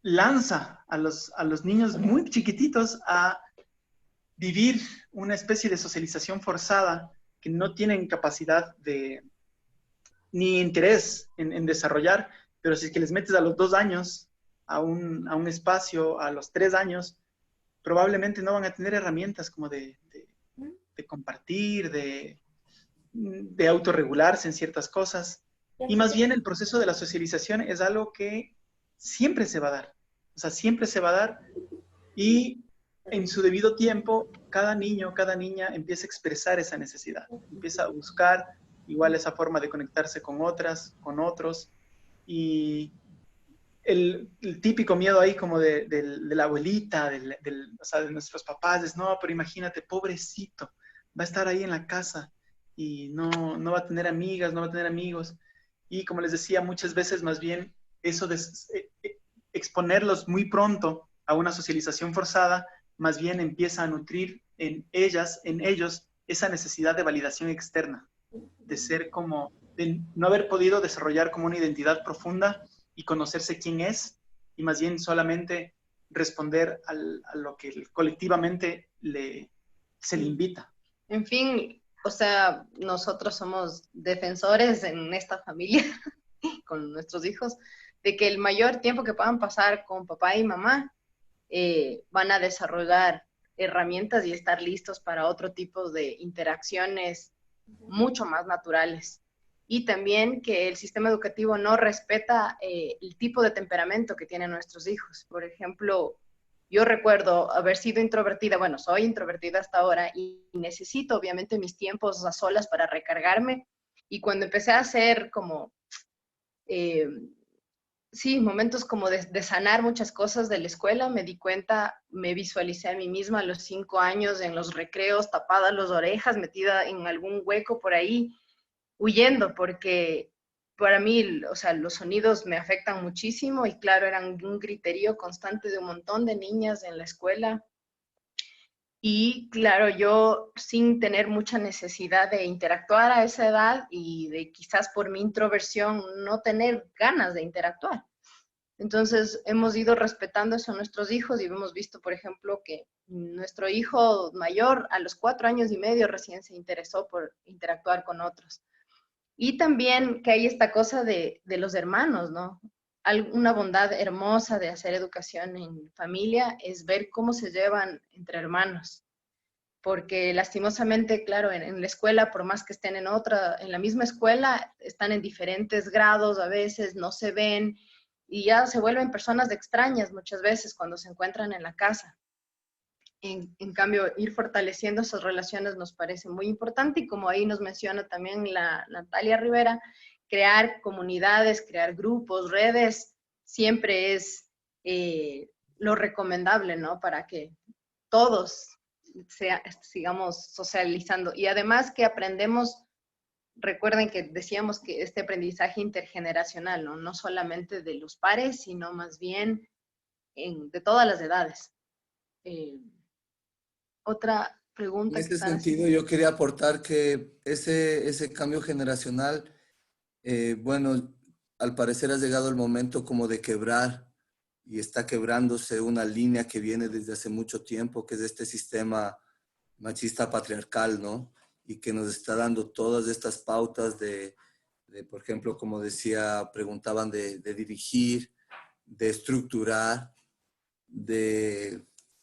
lanza a los niños muy chiquititos a vivir una especie de socialización forzada que no tienen capacidad ni interés en desarrollar, pero si es que les metes a los 2 años a un espacio, a los 3 años, probablemente no van a tener herramientas como de compartir, de autorregularse en ciertas cosas. Y más bien el proceso de la socialización es algo que siempre se va a dar. O sea, siempre se va a dar, y en su debido tiempo, cada niño, cada niña empieza a expresar esa necesidad, empieza a buscar igual esa forma de conectarse con otras, con otros, y el típico miedo ahí como de la abuelita, o sea, de nuestros papás, es no, pero imagínate, pobrecito, va a estar ahí en la casa y no va a tener amigas, no va a tener amigos. Y como les decía, muchas veces más bien eso de exponerlos muy pronto a una socialización forzada, más bien empieza a nutrir en ellas, en ellos, esa necesidad de validación externa, de ser como, de no haber podido desarrollar como una identidad profunda y conocerse quién es, y más bien solamente responder a lo que colectivamente se le invita.
En fin, o sea, nosotros somos defensores en esta familia, con nuestros hijos, de que el mayor tiempo que puedan pasar con papá y mamá, van a desarrollar herramientas y estar listos para otro tipo de interacciones mucho más naturales. Y también que el sistema educativo no respeta el tipo de temperamento que tienen nuestros hijos. Por ejemplo, yo recuerdo haber sido introvertida, bueno, soy introvertida hasta ahora y necesito obviamente mis tiempos a solas para recargarme. Y cuando empecé a hacer como, sí, momentos como de sanar muchas cosas de la escuela, me di cuenta, me visualicé a mí misma a los 5 años en los recreos, tapada las orejas, metida en algún hueco por ahí, huyendo, porque para mí, o sea, los sonidos me afectan muchísimo y claro, eran un griterío constante de un montón de niñas en la escuela. Y claro, yo sin tener mucha necesidad de interactuar a esa edad y de quizás por mi introversión no tener ganas de interactuar. Entonces hemos ido respetando eso a nuestros hijos y hemos visto, por ejemplo, que nuestro hijo mayor a los 4 años y medio recién se interesó por interactuar con otros. Y también que hay esta cosa de los hermanos, ¿no? Una bondad hermosa de hacer educación en familia es ver cómo se llevan entre hermanos. porque lastimosamente, claro, en la escuela, por más que estén en la misma escuela, están en diferentes grados, a veces no se ven y ya se vuelven personas extrañas muchas veces cuando se encuentran en la casa. En cambio, ir fortaleciendo esas relaciones nos parece muy importante y como ahí nos menciona también la Natalia Rivera, crear comunidades, crear grupos, redes, siempre es lo recomendable, ¿no? Para que todos sigamos socializando. Y además que aprendemos, recuerden que decíamos que este aprendizaje intergeneracional, ¿no? No solamente de los pares, sino más bien de todas las edades. Otra pregunta.
En ese sentido, yo quería aportar que ese cambio generacional, bueno, al parecer ha llegado el momento como de quebrar y está quebrándose una línea que viene desde hace mucho tiempo, que es este sistema machista patriarcal, ¿no? Y que nos está dando todas estas pautas de por ejemplo, como decía, preguntaban de dirigir, de estructurar,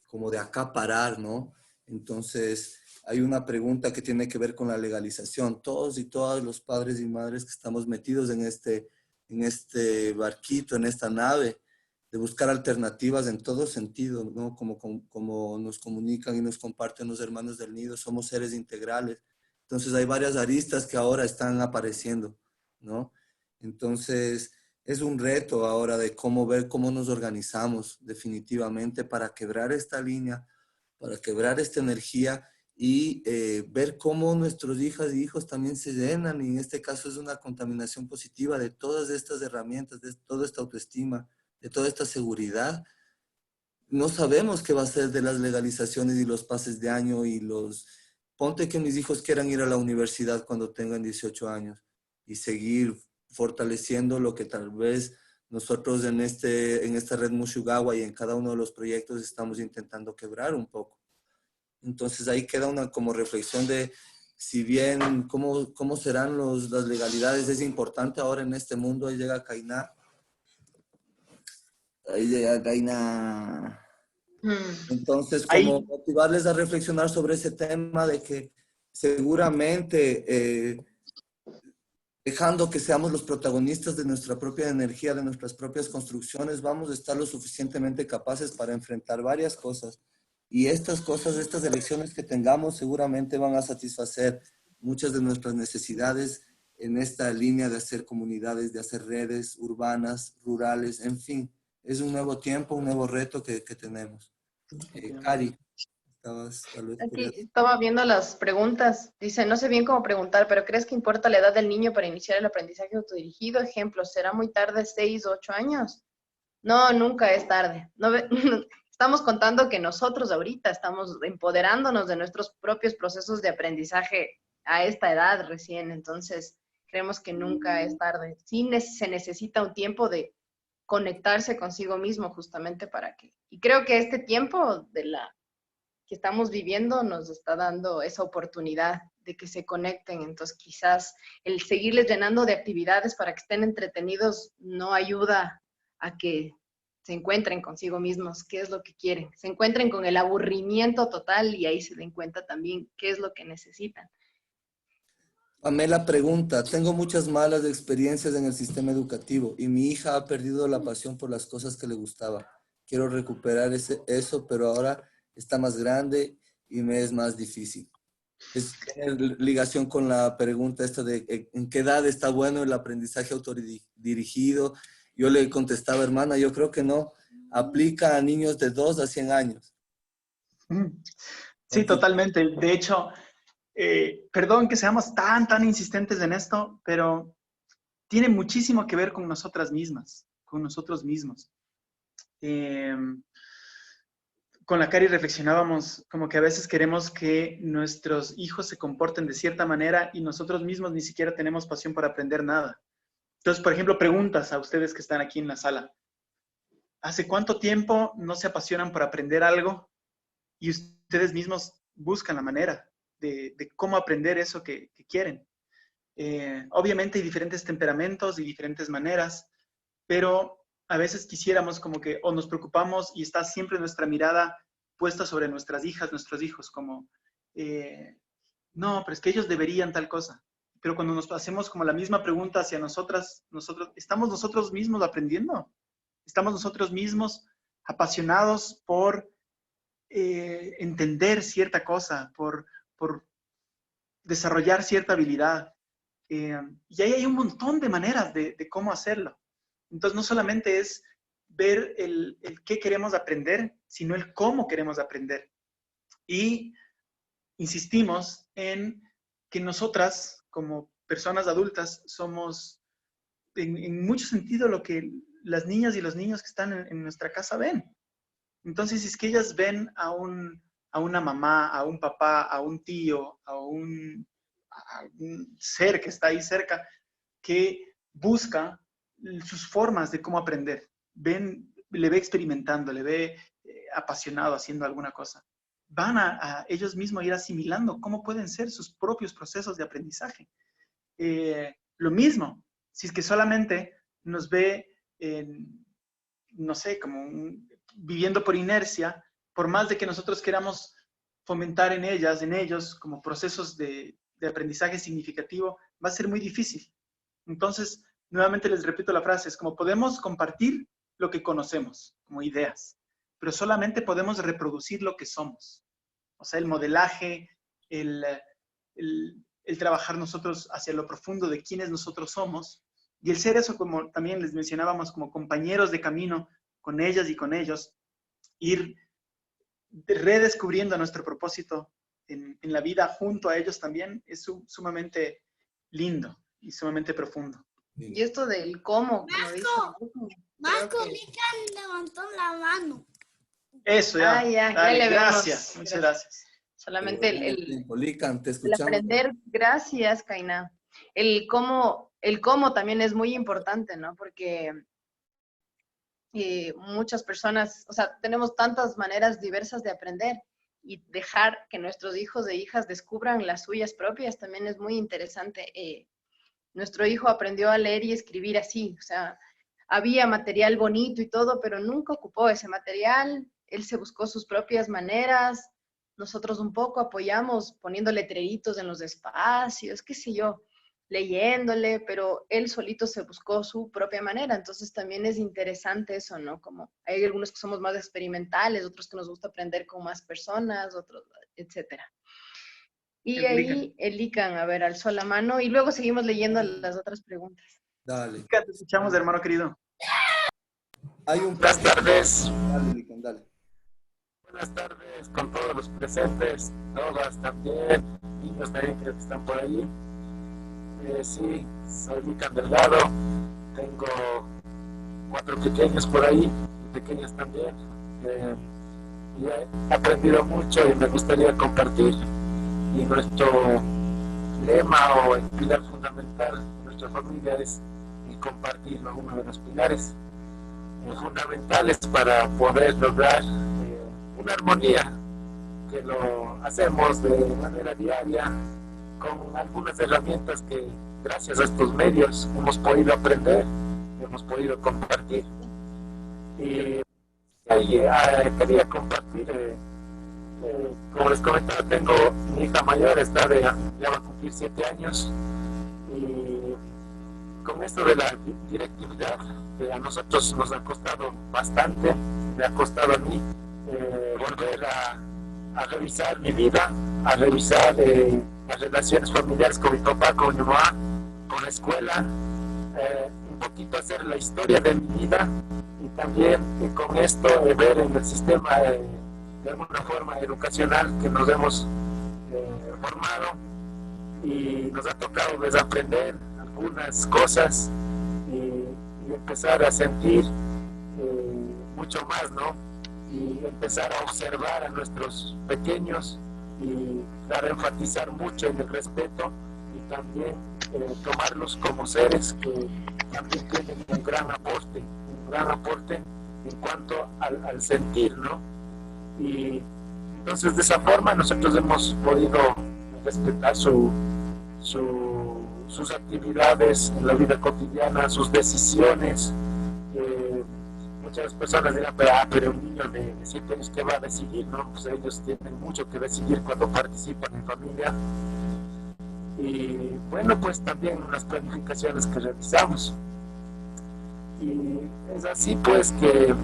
como de acaparar, ¿no? Entonces, hay una pregunta que tiene que ver con la legalización. Todos y todas los padres y madres que estamos metidos en este barquito, en esta nave, de buscar alternativas en todo sentido, ¿no? Como nos comunican y nos comparten los hermanos del nido, somos seres integrales. Entonces, hay varias aristas que ahora están apareciendo, ¿no? Entonces, es un reto ahora de ver cómo nos organizamos definitivamente para quebrar esta línea, para quebrar esta energía y ver cómo nuestros hijas y hijos también se llenan, y en este caso es una contaminación positiva de todas estas herramientas, de toda esta autoestima, de toda esta seguridad. No sabemos qué va a ser de las legalizaciones y los pases de año Ponte que mis hijos quieran ir a la universidad cuando tengan 18 años y seguir fortaleciendo lo que tal vez nosotros en esta red Mushugawa y en cada uno de los proyectos estamos intentando quebrar un poco. Entonces ahí queda una como reflexión de, si bien, cómo serán las legalidades, es importante ahora en este mundo. Ahí llega Kainá. Entonces, como motivarles a reflexionar sobre ese tema de que seguramente dejando que seamos los protagonistas de nuestra propia energía, de nuestras propias construcciones, vamos a estar lo suficientemente capaces para enfrentar varias cosas. Y estas elecciones que tengamos seguramente van a satisfacer muchas de nuestras necesidades en esta línea de hacer comunidades, de hacer redes urbanas, rurales, en fin. Es un nuevo tiempo, un nuevo reto que tenemos. Cari,
Aquí estaba viendo las preguntas. Dice, no sé bien cómo preguntar, pero ¿crees que importa la edad del niño para iniciar el aprendizaje autodirigido? Ejemplo, ¿será muy tarde 6 o 8 años? No, nunca es tarde. Estamos contando que nosotros ahorita estamos empoderándonos de nuestros propios procesos de aprendizaje a esta edad recién. Entonces, creemos que nunca es tarde. Sí se necesita un tiempo de conectarse consigo mismo justamente para que... Y creo que este tiempo que estamos viviendo nos está dando esa oportunidad de que se conecten. Entonces, quizás el seguirles llenando de actividades para que estén entretenidos no ayuda a que se encuentren consigo mismos, qué es lo que quieren. Se encuentren con el aburrimiento total y ahí se den cuenta también qué es lo que necesitan.
Pamela pregunta, tengo muchas malas experiencias en el sistema educativo y mi hija ha perdido la pasión por las cosas que le gustaba. Quiero recuperar eso, pero ahora está más grande y me es más difícil. Tiene ligación con la pregunta esta de en qué edad está bueno el aprendizaje autodirigido. Yo le contestaba, hermana, yo creo que no. Aplica a niños de 2 a 100 años.
Sí, totalmente. De hecho, perdón que seamos tan insistentes en esto, pero tiene muchísimo que ver con nosotras mismas, con nosotros mismos. Con la Cari reflexionábamos como que a veces queremos que nuestros hijos se comporten de cierta manera y nosotros mismos ni siquiera tenemos pasión por aprender nada. Entonces, por ejemplo, preguntas a ustedes que están aquí en la sala. ¿Hace cuánto tiempo no se apasionan por aprender algo y ustedes mismos buscan la manera de cómo aprender eso que quieren? Obviamente hay diferentes temperamentos y diferentes maneras, pero a veces quisiéramos como que o nos preocupamos y está siempre nuestra mirada puesta sobre nuestras hijas, nuestros hijos, como no, pero es que ellos deberían tal cosa. Pero cuando nos hacemos como la misma pregunta hacia nosotros, ¿estamos nosotros mismos aprendiendo? ¿Estamos nosotros mismos apasionados por entender cierta cosa, por desarrollar cierta habilidad? Y ahí hay un montón de maneras de cómo hacerlo. Entonces, no solamente es ver el qué queremos aprender, sino el cómo queremos aprender. Y insistimos en que nosotras, como personas adultas, somos en mucho sentido lo que las niñas y los niños que están en nuestra casa ven. Entonces, si es que ellas ven a una mamá, a un papá, a un tío, a un ser que está ahí cerca, que busca sus formas de cómo aprender, le ve experimentando, le ve apasionado haciendo alguna cosa, van a ellos mismos a ir asimilando cómo pueden ser sus propios procesos de aprendizaje. Lo mismo, si es que solamente nos ve, no sé, como viviendo por inercia, por más de que nosotros queramos fomentar en ellos, como procesos de aprendizaje significativo, va a ser muy difícil. Entonces, nuevamente les repito la frase, es como podemos compartir lo que conocemos, como ideas, pero solamente podemos reproducir lo que somos. O sea, el modelaje, el trabajar nosotros hacia lo profundo de quiénes nosotros somos, y el ser eso, como también les mencionábamos, como compañeros de camino con ellas y con ellos, ir redescubriendo nuestro propósito en la vida junto a ellos también, es sumamente lindo y sumamente profundo.
Y esto del cómo, como dice.
Vasco, Lican levantó la mano.
Eso, ya.
Ah, ya
Dale,
le
gracias,
vemos.
muchas gracias.
Solamente
Lican, te
el
escuchamos.
aprender, gracias, Kainá. El cómo también es muy importante, ¿no? Porque muchas personas, o sea, tenemos tantas maneras diversas de aprender y dejar que nuestros hijos e hijas descubran las suyas propias también es muy interesante. Nuestro hijo aprendió a leer y escribir así, o sea, había material bonito y todo, pero nunca ocupó ese material, él se buscó sus propias maneras, nosotros un poco apoyamos poniendo letreritos en los espacios, qué sé yo, leyéndole, pero él solito se buscó su propia manera, entonces también es interesante eso, ¿no? Como hay algunos que somos más experimentales, otros que nos gusta aprender con más personas, otros, etcétera. Y ahí el Lican, a ver, alzó la mano y luego seguimos leyendo las otras preguntas.
Dale.
Te escuchamos, hermano querido.
Hay un...
Buenas tardes.
Dale, Lican, dale.
Buenas tardes con todos los presentes, todas también, niños también que están por ahí. Sí, soy Lican Delgado, tengo 4 pequeños por ahí, pequeñas también. Y he aprendido mucho y me gustaría compartir. Y nuestro lema o el pilar fundamental de nuestra familia es el compartirlo, uno de los pilares fundamentales para poder lograr una armonía, que lo hacemos de manera diaria con algunas herramientas que gracias a estos medios hemos podido aprender, hemos podido compartir. Y quería compartir, como les comentaba, tengo mi hija mayor, ya va a cumplir 7 años, y con esto de la directividad, que a nosotros nos ha costado bastante, me ha costado a mí volver a revisar mi vida, a revisar las relaciones familiares con mi papá, con mi mamá, con la escuela, un poquito hacer la historia de mi vida, y también con esto ver en el sistema de alguna forma educacional que nos hemos formado, y nos ha tocado desaprender algunas cosas y empezar a sentir mucho más, ¿no? Y empezar a observar a nuestros pequeños y dar a enfatizar mucho en el respeto, y también tomarlos como seres que también tienen un gran aporte en cuanto al sentir, ¿no? Y entonces de esa forma nosotros hemos podido respetar sus actividades en la vida cotidiana, sus decisiones. muchas personas dirán, pero un niño de 7 años, ¿qué va a decidir? ¿No? Pues ellos tienen mucho que decidir cuando participan en familia. Y bueno, pues también las planificaciones que realizamos. Y es así pues que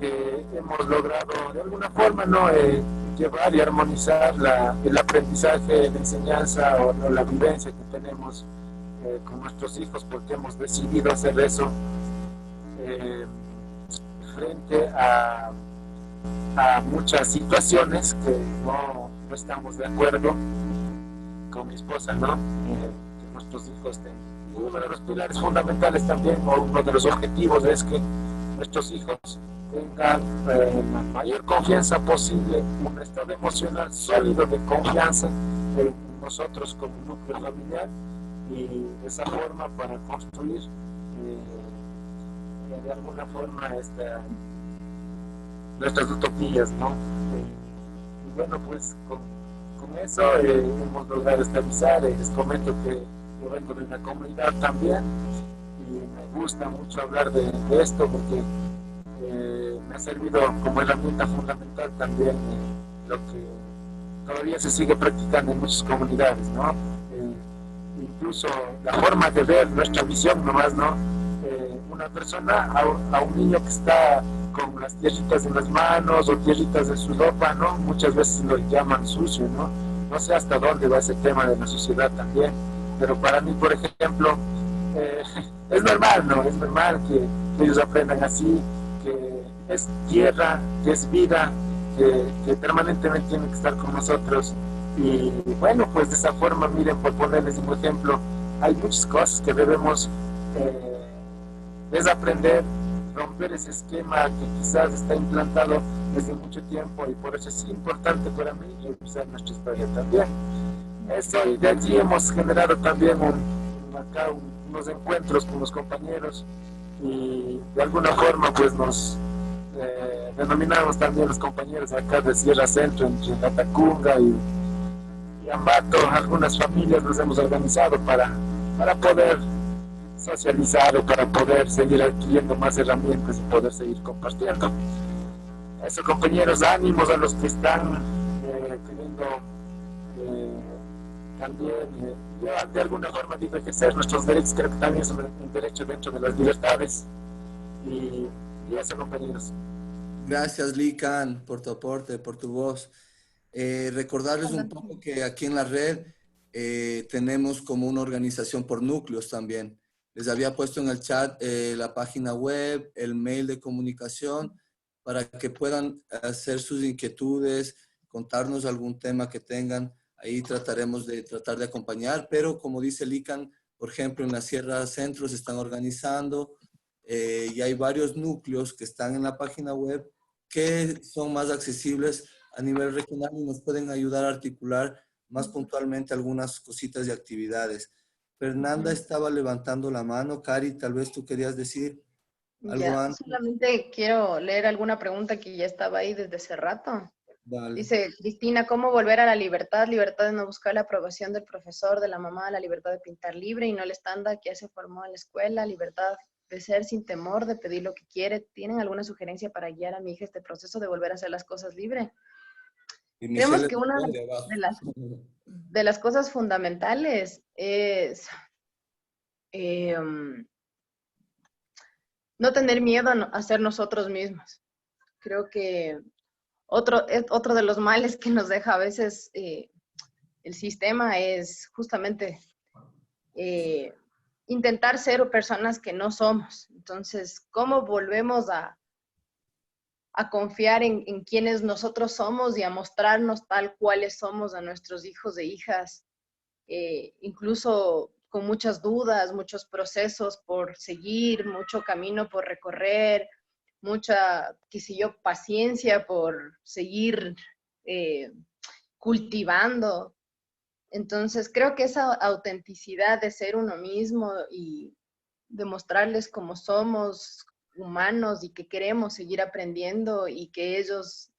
hemos logrado de alguna forma, ¿no? Llevar y armonizar el aprendizaje, la enseñanza o no, la vivencia que tenemos con nuestros hijos, porque hemos decidido hacer eso frente a muchas situaciones que no estamos de acuerdo con mi esposa, ¿no? Que nuestros hijos tengan. Y uno de los pilares fundamentales también, o uno de los objetivos, es que nuestros hijos tengan la mayor confianza posible, un estado emocional sólido de confianza en nosotros como núcleo familiar, y de esa forma para construir de alguna forma nuestras utopías, ¿no? Y bueno, pues con eso hemos logrado estabilizar. Les comento que yo vengo de una comunidad también y me gusta mucho hablar de esto porque me ha servido como herramienta fundamental también lo que todavía se sigue practicando en muchas comunidades, ¿no? Incluso la forma de ver nuestra visión nomás, ¿no? Una persona a un niño que está con las tierritas en las manos o tierritas en su ropa, ¿no? Muchas veces lo llaman sucio, ¿no? No sé hasta dónde va ese tema de la sociedad también, pero para mí, por ejemplo, es normal, ¿no? Es normal que ellos aprendan así, que es tierra, que es vida, que permanentemente tienen que estar con nosotros. Y bueno, pues de esa forma, miren, por ponerles un ejemplo, hay muchas cosas que debemos desaprender, romper ese esquema que quizás está implantado desde mucho tiempo, y por eso es importante para mí revisar nuestra historia también. Eso, y de allí hemos generado también unos encuentros con los compañeros, y de alguna forma pues nos denominamos también los compañeros acá de Sierra Centro, entre Latacunga y Ambato. Algunas familias nos hemos organizado para poder socializar o para poder seguir adquiriendo más herramientas y poder seguir compartiendo. Eso, compañeros, ánimos a los que están queriendo también de alguna forma digo, ejercer nuestros derechos. Creo que también es un derecho dentro de las libertades, y eso, compañeros.
Gracias, Lican, por tu aporte, por tu voz. Recordarles un poco que aquí en la red tenemos como una organización por núcleos también. Les había puesto en el chat la página web, el mail de comunicación, para que puedan hacer sus inquietudes, contarnos algún tema que tengan. Ahí trataremos de acompañar, pero como dice Lican, por ejemplo, en la Sierra Centro se están organizando y hay varios núcleos que están en la página web que son más accesibles a nivel regional y nos pueden ayudar a articular más puntualmente algunas cositas y actividades. Fernanda estaba levantando la mano. Cari, tal vez tú querías decir algo
Ya,
antes.
solamente quiero leer alguna pregunta que ya estaba ahí desde hace rato.
Dale.
Dice Cristina, ¿cómo volver a la libertad? Libertad de no buscar la aprobación del profesor, de la mamá, la libertad de pintar libre y no el estándar que ya se formó en la escuela, libertad de ser sin temor, de pedir lo que quiere. ¿Tienen alguna sugerencia para guiar a mi hija este proceso de volver a hacer las cosas libre?
Y
Creemos
Michelle
que una de las cosas fundamentales es no tener miedo a ser nosotros mismos. Creo que otro de los males que nos deja a veces el sistema es justamente intentar ser personas que no somos. Entonces, ¿cómo volvemos a confiar en quienes nosotros somos y a mostrarnos tal cuales somos a nuestros hijos e hijas? Incluso con muchas dudas, muchos procesos por seguir, mucho camino por recorrer, mucha, qué sé yo, paciencia por seguir cultivando. Entonces, creo que esa autenticidad de ser uno mismo y demostrarles cómo somos humanos y que queremos seguir aprendiendo y que ellas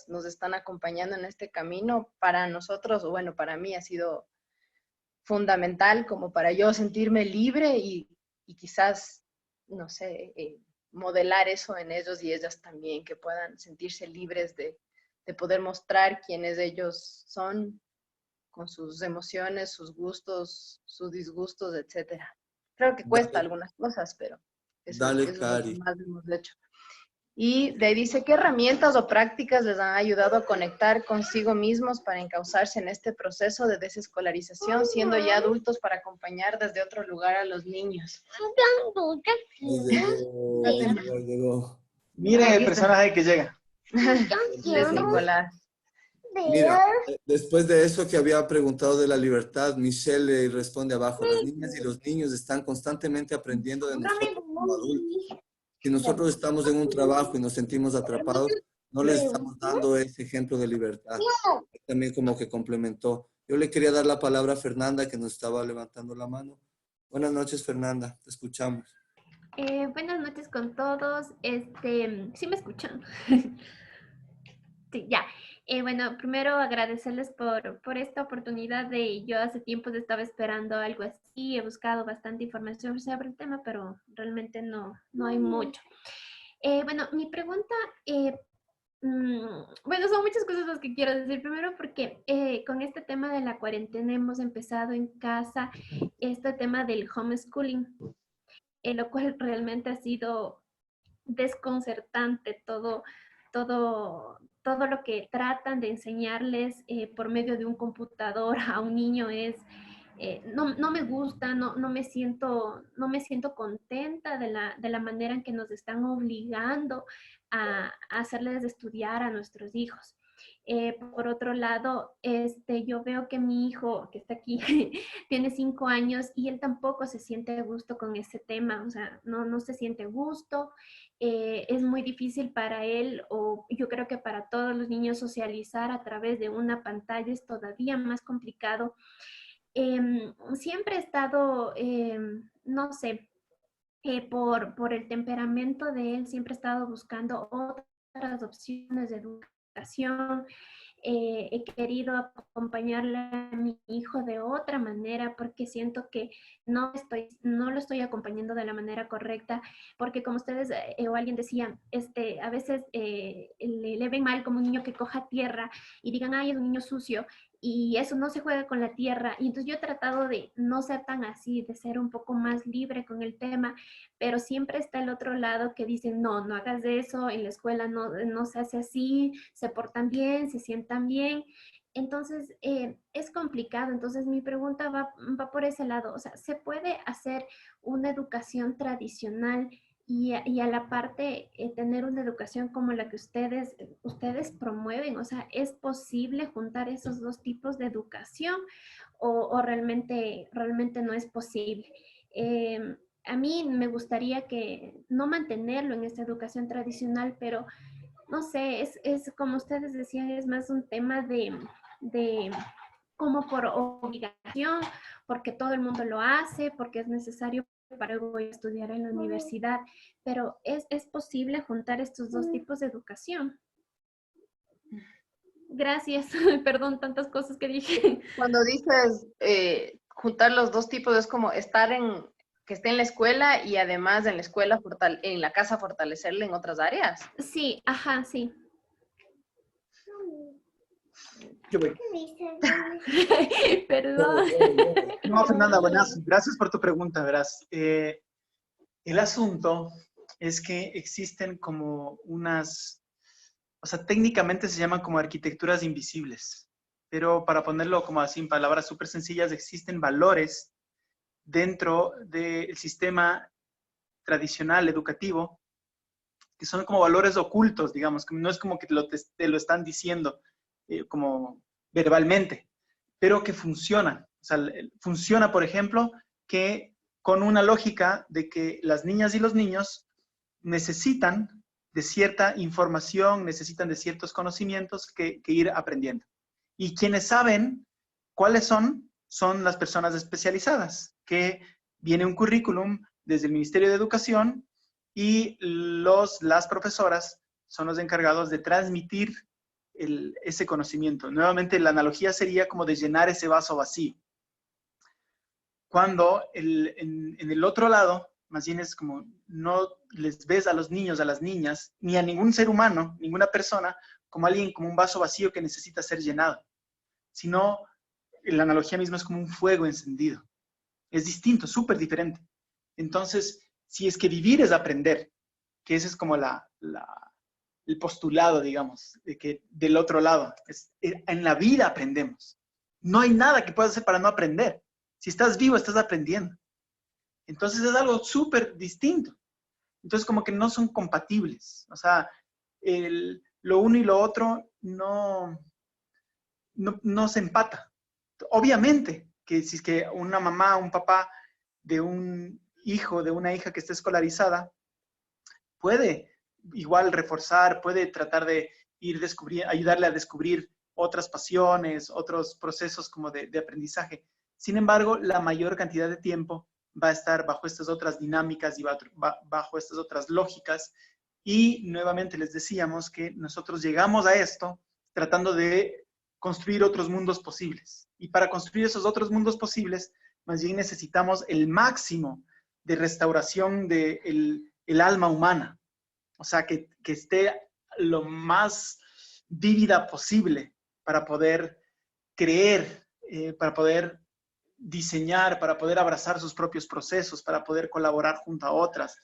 nos están acompañando en este camino, para nosotros, o bueno, para mí ha sido fundamental como para yo sentirme libre y quizás, no sé, modelar eso en ellos y ellas también, que puedan sentirse libres de poder mostrar quiénes ellos son, con sus emociones, sus gustos, sus disgustos, etc. Creo que cuesta
Dale,
algunas cosas, pero eso
dale,
es lo que
Cari.
más hemos hecho. Y de ahí dice, ¿qué herramientas o prácticas les han ayudado a conectar consigo mismos para encauzarse en este proceso de desescolarización, siendo ya adultos, para acompañar desde otro lugar a los niños?
Llegó.
Miren el personaje que llega.
Les Nicolás.
Mira, después de eso que había preguntado de la libertad, Michelle le responde abajo, las niñas y los niños están constantemente aprendiendo de nosotros como adultos. Si nosotros estamos en un trabajo y nos sentimos atrapados, no les estamos dando ese ejemplo de libertad. También como que complementó. Yo le quería dar la palabra a Fernanda, que nos estaba levantando la mano. Buenas noches, Fernanda, te escuchamos.
Buenas noches con todos. ¿Sí me escuchan? Sí, ya. Bueno, primero agradecerles por esta oportunidad yo hace tiempo estaba esperando algo así, he buscado bastante información sobre el tema, pero realmente no hay mucho. Bueno, mi pregunta, bueno, son muchas cosas las que quiero decir. Primero porque con este tema de la cuarentena hemos empezado en casa este tema del homeschooling, lo cual realmente ha sido desconcertante todo lo que tratan de enseñarles por medio de un computador a un niño no me gusta, no me siento contenta de la manera en que nos están obligando a hacerles estudiar a nuestros hijos. Por otro lado, yo veo que mi hijo, que está aquí, tiene 5 años y él tampoco se siente a gusto con ese tema, o sea, no se siente a gusto. Es muy difícil para él, o yo creo que para todos los niños, socializar a través de una pantalla es todavía más complicado. Siempre he estado, no sé, por el temperamento de él, siempre he estado buscando otras opciones de educación. He querido acompañarle a mi hijo de otra manera porque siento que no lo estoy acompañando de la manera correcta, porque como ustedes o alguien decía, a veces le ven mal como un niño que coja tierra y digan, ay, es un niño sucio, y eso no se juega con la tierra. Y entonces yo he tratado de no ser tan así, de ser un poco más libre con el tema, pero siempre está el otro lado que dicen, no hagas eso, en la escuela no se hace así, se portan bien, se sientan bien. Entonces, es complicado. Entonces, mi pregunta va por ese lado. O sea, ¿se puede hacer una educación tradicional y a la parte tener una educación como la que ustedes promueven? O sea, ¿es posible juntar esos dos tipos de educación o realmente no es posible? A mí me gustaría que no mantenerlo en esta educación tradicional, pero no sé, es como ustedes decían, es más un tema de como por obligación, porque todo el mundo lo hace, porque es necesario para luego estudiar en la universidad, pero ¿es posible juntar estos dos tipos de educación? Gracias, perdón, tantas cosas que dije.
Cuando dices juntar los dos tipos, es como que esté en la escuela y además en la escuela, en la casa, fortalecerle en otras áreas.
Sí, ajá, sí.
Yo voy.
Perdón.
No, Fernanda, buenas. Gracias por tu pregunta, verás. El asunto es que existen como o sea, técnicamente se llaman como arquitecturas invisibles, pero para ponerlo como así en palabras súper sencillas, existen valores dentro del sistema tradicional educativo que son como valores ocultos, digamos, que no es como que te lo están diciendo como verbalmente, pero que funcionan. O sea, funciona, por ejemplo, que con una lógica de que las niñas y los niños necesitan de cierta información, necesitan de ciertos conocimientos que ir aprendiendo. Y quienes saben cuáles son las personas especializadas, que viene un currículum desde el Ministerio de Educación y las profesoras son los encargados de transmitir ese conocimiento. Nuevamente, la analogía sería como de llenar ese vaso vacío. Cuando en el otro lado, más bien es como no les ves a los niños, a las niñas, ni a ningún ser humano, ninguna persona, como alguien, como un vaso vacío que necesita ser llenado, sino la analogía misma es como un fuego encendido. Es distinto, súper diferente. Entonces, si es que vivir es aprender, que ese es como el postulado, digamos, de que del otro lado, en la vida aprendemos. No hay nada que puedas hacer para no aprender. Si estás vivo, estás aprendiendo. Entonces es algo súper distinto. Entonces como que no son compatibles. O sea, lo uno y lo otro no se empata. Obviamente que si es que una mamá, un papá de un hijo, de una hija que esté escolarizada, puede igual reforzar, puede tratar de ayudarle a descubrir otras pasiones, otros procesos como de aprendizaje. Sin embargo, la mayor cantidad de tiempo va a estar bajo estas otras dinámicas y bajo estas otras lógicas. Y nuevamente les decíamos que nosotros llegamos a esto tratando de construir otros mundos posibles. Y para construir esos otros mundos posibles, más bien necesitamos el máximo de restauración del alma humana. O sea, que esté lo más vívida posible para poder creer, para poder diseñar, para poder abrazar sus propios procesos, para poder colaborar junto a otras,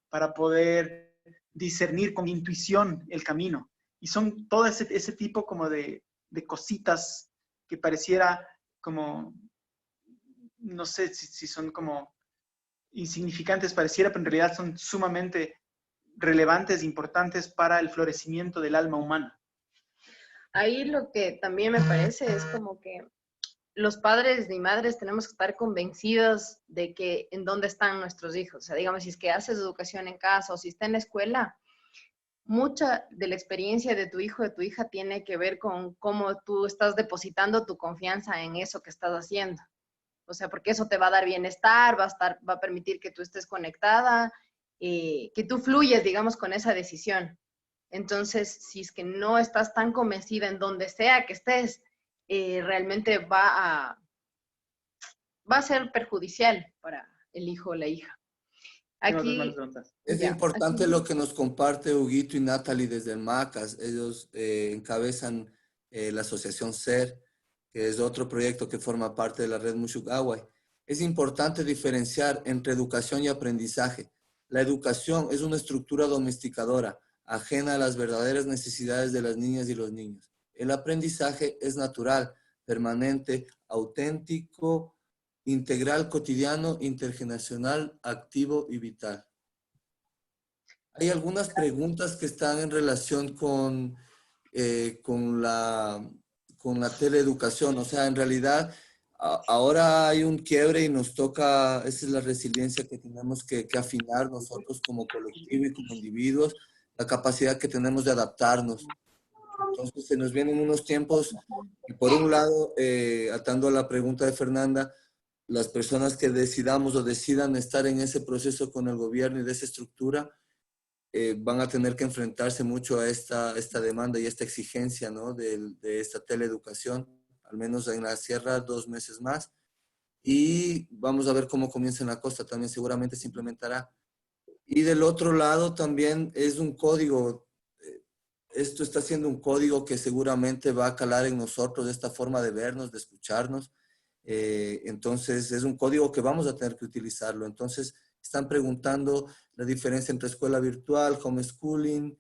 para poder discernir con intuición el camino. Y son todo ese tipo como de cositas que pareciera como, no sé si son como insignificantes, pareciera, pero en realidad son sumamente relevantes, importantes para el florecimiento del alma humana.
Ahí lo que también me parece es como que los padres y madres tenemos que estar convencidos de que en dónde están nuestros hijos. O sea, digamos, si es que haces educación en casa o si está en la escuela, mucha de la experiencia de tu hijo o de tu hija tiene que ver con cómo tú estás depositando tu confianza en eso que estás haciendo. O sea, porque eso te va a dar bienestar, va a permitir que tú estés conectada, que tú fluyes, digamos, con esa decisión. Entonces, si es que no estás tan convencida en donde sea que estés, realmente va a ser perjudicial para el hijo o la hija. Aquí,
Es importante lo que nos comparte Huguito y Natalie desde el MACAS. Ellos encabezan la asociación SER, que es otro proyecto que forma parte de la red Mushugawai. Es importante diferenciar entre educación y aprendizaje. La educación es una estructura domesticadora, ajena a las verdaderas necesidades de las niñas y los niños. El aprendizaje es natural, permanente, auténtico, integral, cotidiano, intergeneracional, activo y vital. Hay algunas preguntas que están en relación con la teleeducación. O sea, en realidad, ahora hay un quiebre y nos toca, esa es la resiliencia que tenemos que afinar nosotros como colectivo y como individuos, la capacidad que tenemos de adaptarnos. Entonces, se nos vienen unos tiempos y por un lado, atando a la pregunta de Fernanda, las personas que decidamos o decidan estar en ese proceso con el gobierno y de esa estructura, van a tener que enfrentarse mucho a esta demanda y esta exigencia, ¿no? de esta teleeducación, al menos en la sierra 2 meses más. Y vamos a ver cómo comienza en la costa, también seguramente se implementará. Y del otro lado también es un código, esto está siendo un código que seguramente va a calar en nosotros, esta forma de vernos, de escucharnos. Entonces es un código que vamos a tener que utilizarlo. Entonces están preguntando la diferencia entre escuela virtual, homeschooling,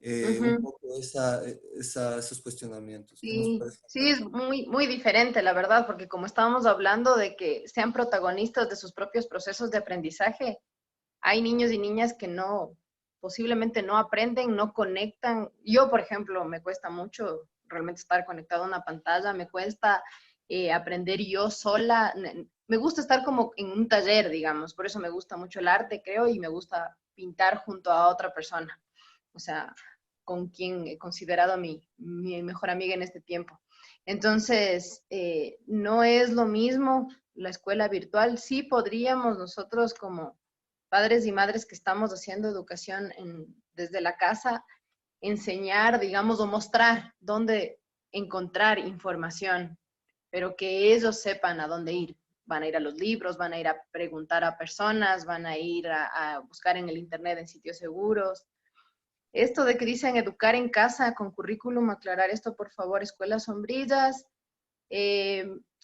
un poco esos cuestionamientos.
Sí, sí, es muy, muy diferente, la verdad, porque como estábamos hablando de que sean protagonistas de sus propios procesos de aprendizaje, hay niños y niñas que posiblemente no aprenden, no conectan. Yo, por ejemplo, me cuesta mucho realmente estar conectado a una pantalla, me cuesta aprender yo sola. Me gusta estar como en un taller, digamos, por eso me gusta mucho el arte, creo, y me gusta pintar junto a otra persona, o sea, con quien he considerado mi mejor amiga en este tiempo. Entonces, no es lo mismo la escuela virtual. Sí podríamos nosotros como padres y madres que estamos haciendo educación desde la casa, enseñar, digamos, o mostrar dónde encontrar información, pero que ellos sepan a dónde ir. van a ir a los libros, van a ir a preguntar a personas, van a ir a buscar en el internet en sitios seguros. Esto de que dicen educar en casa con currículum, aclarar esto por favor, Escuelas Sombrillas.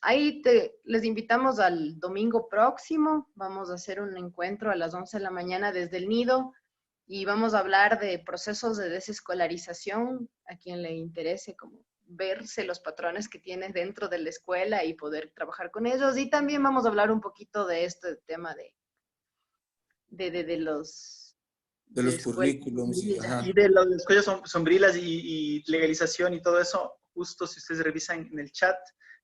Ahí les invitamos al domingo próximo, vamos a hacer un encuentro a las 11 de la mañana desde el nido y vamos a hablar de procesos de desescolarización, a quien le interese como verse los patrones que tienen dentro de la escuela y poder trabajar con ellos. Y también vamos a hablar un poquito de este tema de los
currículums.
Y de las escuelas sombrilas y legalización y todo eso, justo si ustedes revisan en el chat,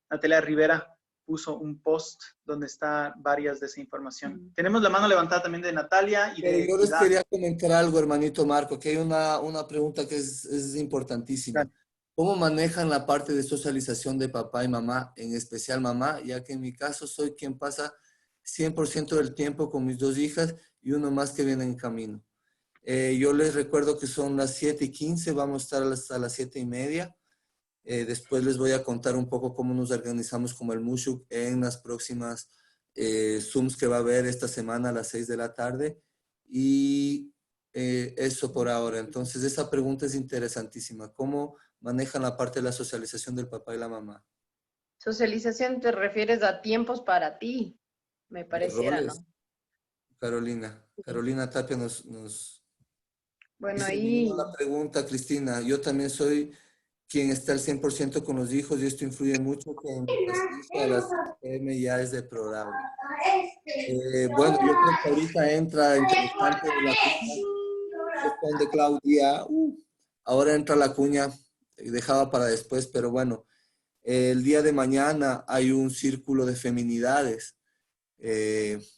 Natalia Rivera puso un post donde está varias de esa información. Tenemos la mano levantada también de Natalia.
Yo les quería comentar algo, hermanito Marco, que hay una pregunta que es importantísima. Claro. ¿Cómo manejan la parte de socialización de papá y mamá, en especial mamá, ya que en mi caso soy quien pasa 100% del tiempo con mis 2 hijas y uno más que viene en camino? Yo les recuerdo que son las 7:15, vamos a estar hasta las 7:30. Después les voy a contar un poco cómo nos organizamos como el Mushuk en las próximas Zooms que va a haber esta semana a las 6 de la tarde. Y eso por ahora. Entonces, esa pregunta es interesantísima. ¿Cómo manejan la parte de la socialización del papá y la mamá?
Socialización te refieres a tiempos para ti, me pareciera, ¿no?
Carolina Tapia nos
bueno,
dice,
ahí
la pregunta, Cristina. Yo también soy quien está al 100% con los hijos y esto influye mucho que en mi casa a las 6 p.m. ya es de programa. Bueno, yo creo que ahorita entra interesante la cuña de Claudia. Ahora entra la cuña, dejaba para después, pero bueno, el día de mañana hay un círculo de feminidades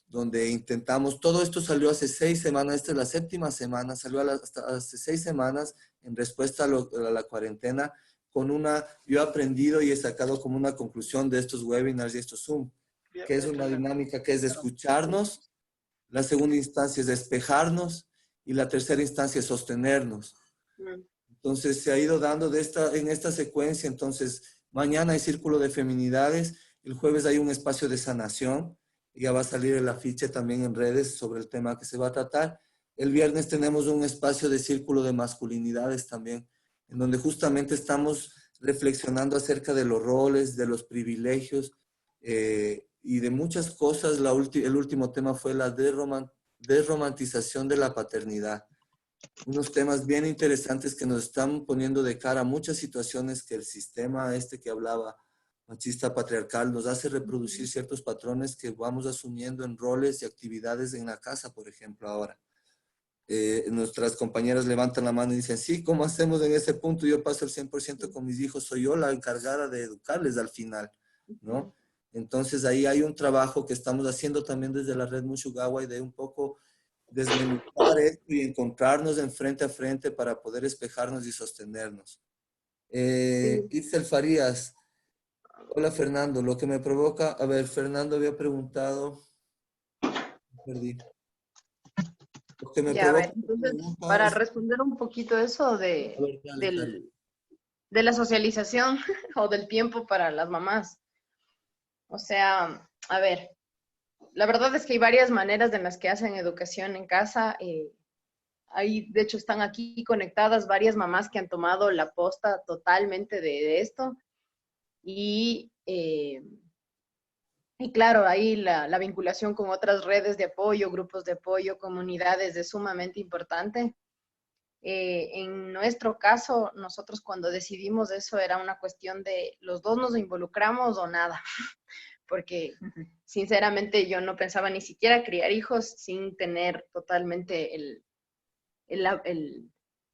donde intentamos, todo esto salió hace 6 semanas, esta es la 7ª semana, salió hasta hace 6 semanas en respuesta a la cuarentena, yo he aprendido y he sacado como una conclusión de estos webinars y estos Zoom, que es una dinámica que es de escucharnos, la segunda instancia es despejarnos y la tercera instancia es sostenernos. Entonces se ha ido dando en esta secuencia. Entonces mañana hay círculo de feminidades, el jueves hay un espacio de sanación, ya va a salir el afiche también en redes sobre el tema que se va a tratar. El viernes tenemos un espacio de círculo de masculinidades también, en donde justamente estamos reflexionando acerca de los roles, de los privilegios y de muchas cosas. El último tema fue la desromantización de la paternidad. Unos temas bien interesantes que nos están poniendo de cara a muchas situaciones que el sistema que hablaba, machista patriarcal, nos hace reproducir ciertos patrones que vamos asumiendo en roles y actividades en la casa, por ejemplo, ahora. Nuestras compañeras levantan la mano y dicen, sí, ¿cómo hacemos en ese punto? Yo paso el 100% con mis hijos, soy yo la encargada de educarles al final, ¿no? Entonces ahí hay un trabajo que estamos haciendo también desde la red Mushugawa y de un poco desmenuzar esto y encontrarnos en frente a frente para poder espejarnos y sostenernos. Itzel Farías. Hola, Fernando. Lo que me provoca... A ver, Fernando había preguntado... Perdí. Lo que me
ya,
provoca...
a ver, entonces, para responder un poquito eso de la socialización o del tiempo para las mamás. O sea, a ver, la verdad es que hay varias maneras en las que hacen educación en casa. Ahí, de hecho, están aquí conectadas varias mamás que han tomado la posta totalmente de esto. Y claro, ahí la vinculación con otras redes de apoyo, grupos de apoyo, comunidades es sumamente importante. En nuestro caso, nosotros cuando decidimos eso era una cuestión de los dos nos involucramos o nada, porque sinceramente yo no pensaba ni siquiera criar hijos sin tener totalmente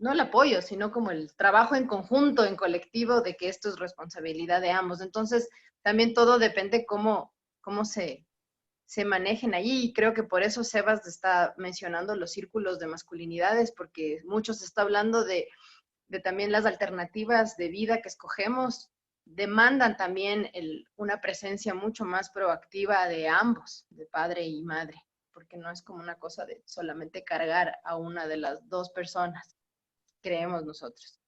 no el apoyo, sino como el trabajo en conjunto, en colectivo, de que esto es responsabilidad de ambos. Entonces, también todo depende cómo se manejen allí, y creo que por eso Sebas está mencionando los círculos de masculinidades, porque mucho se está hablando de también las alternativas de vida que escogemos, demandan también una presencia mucho más proactiva de ambos, de padre y madre, porque no es como una cosa de solamente cargar a una de las dos personas, creemos nosotros.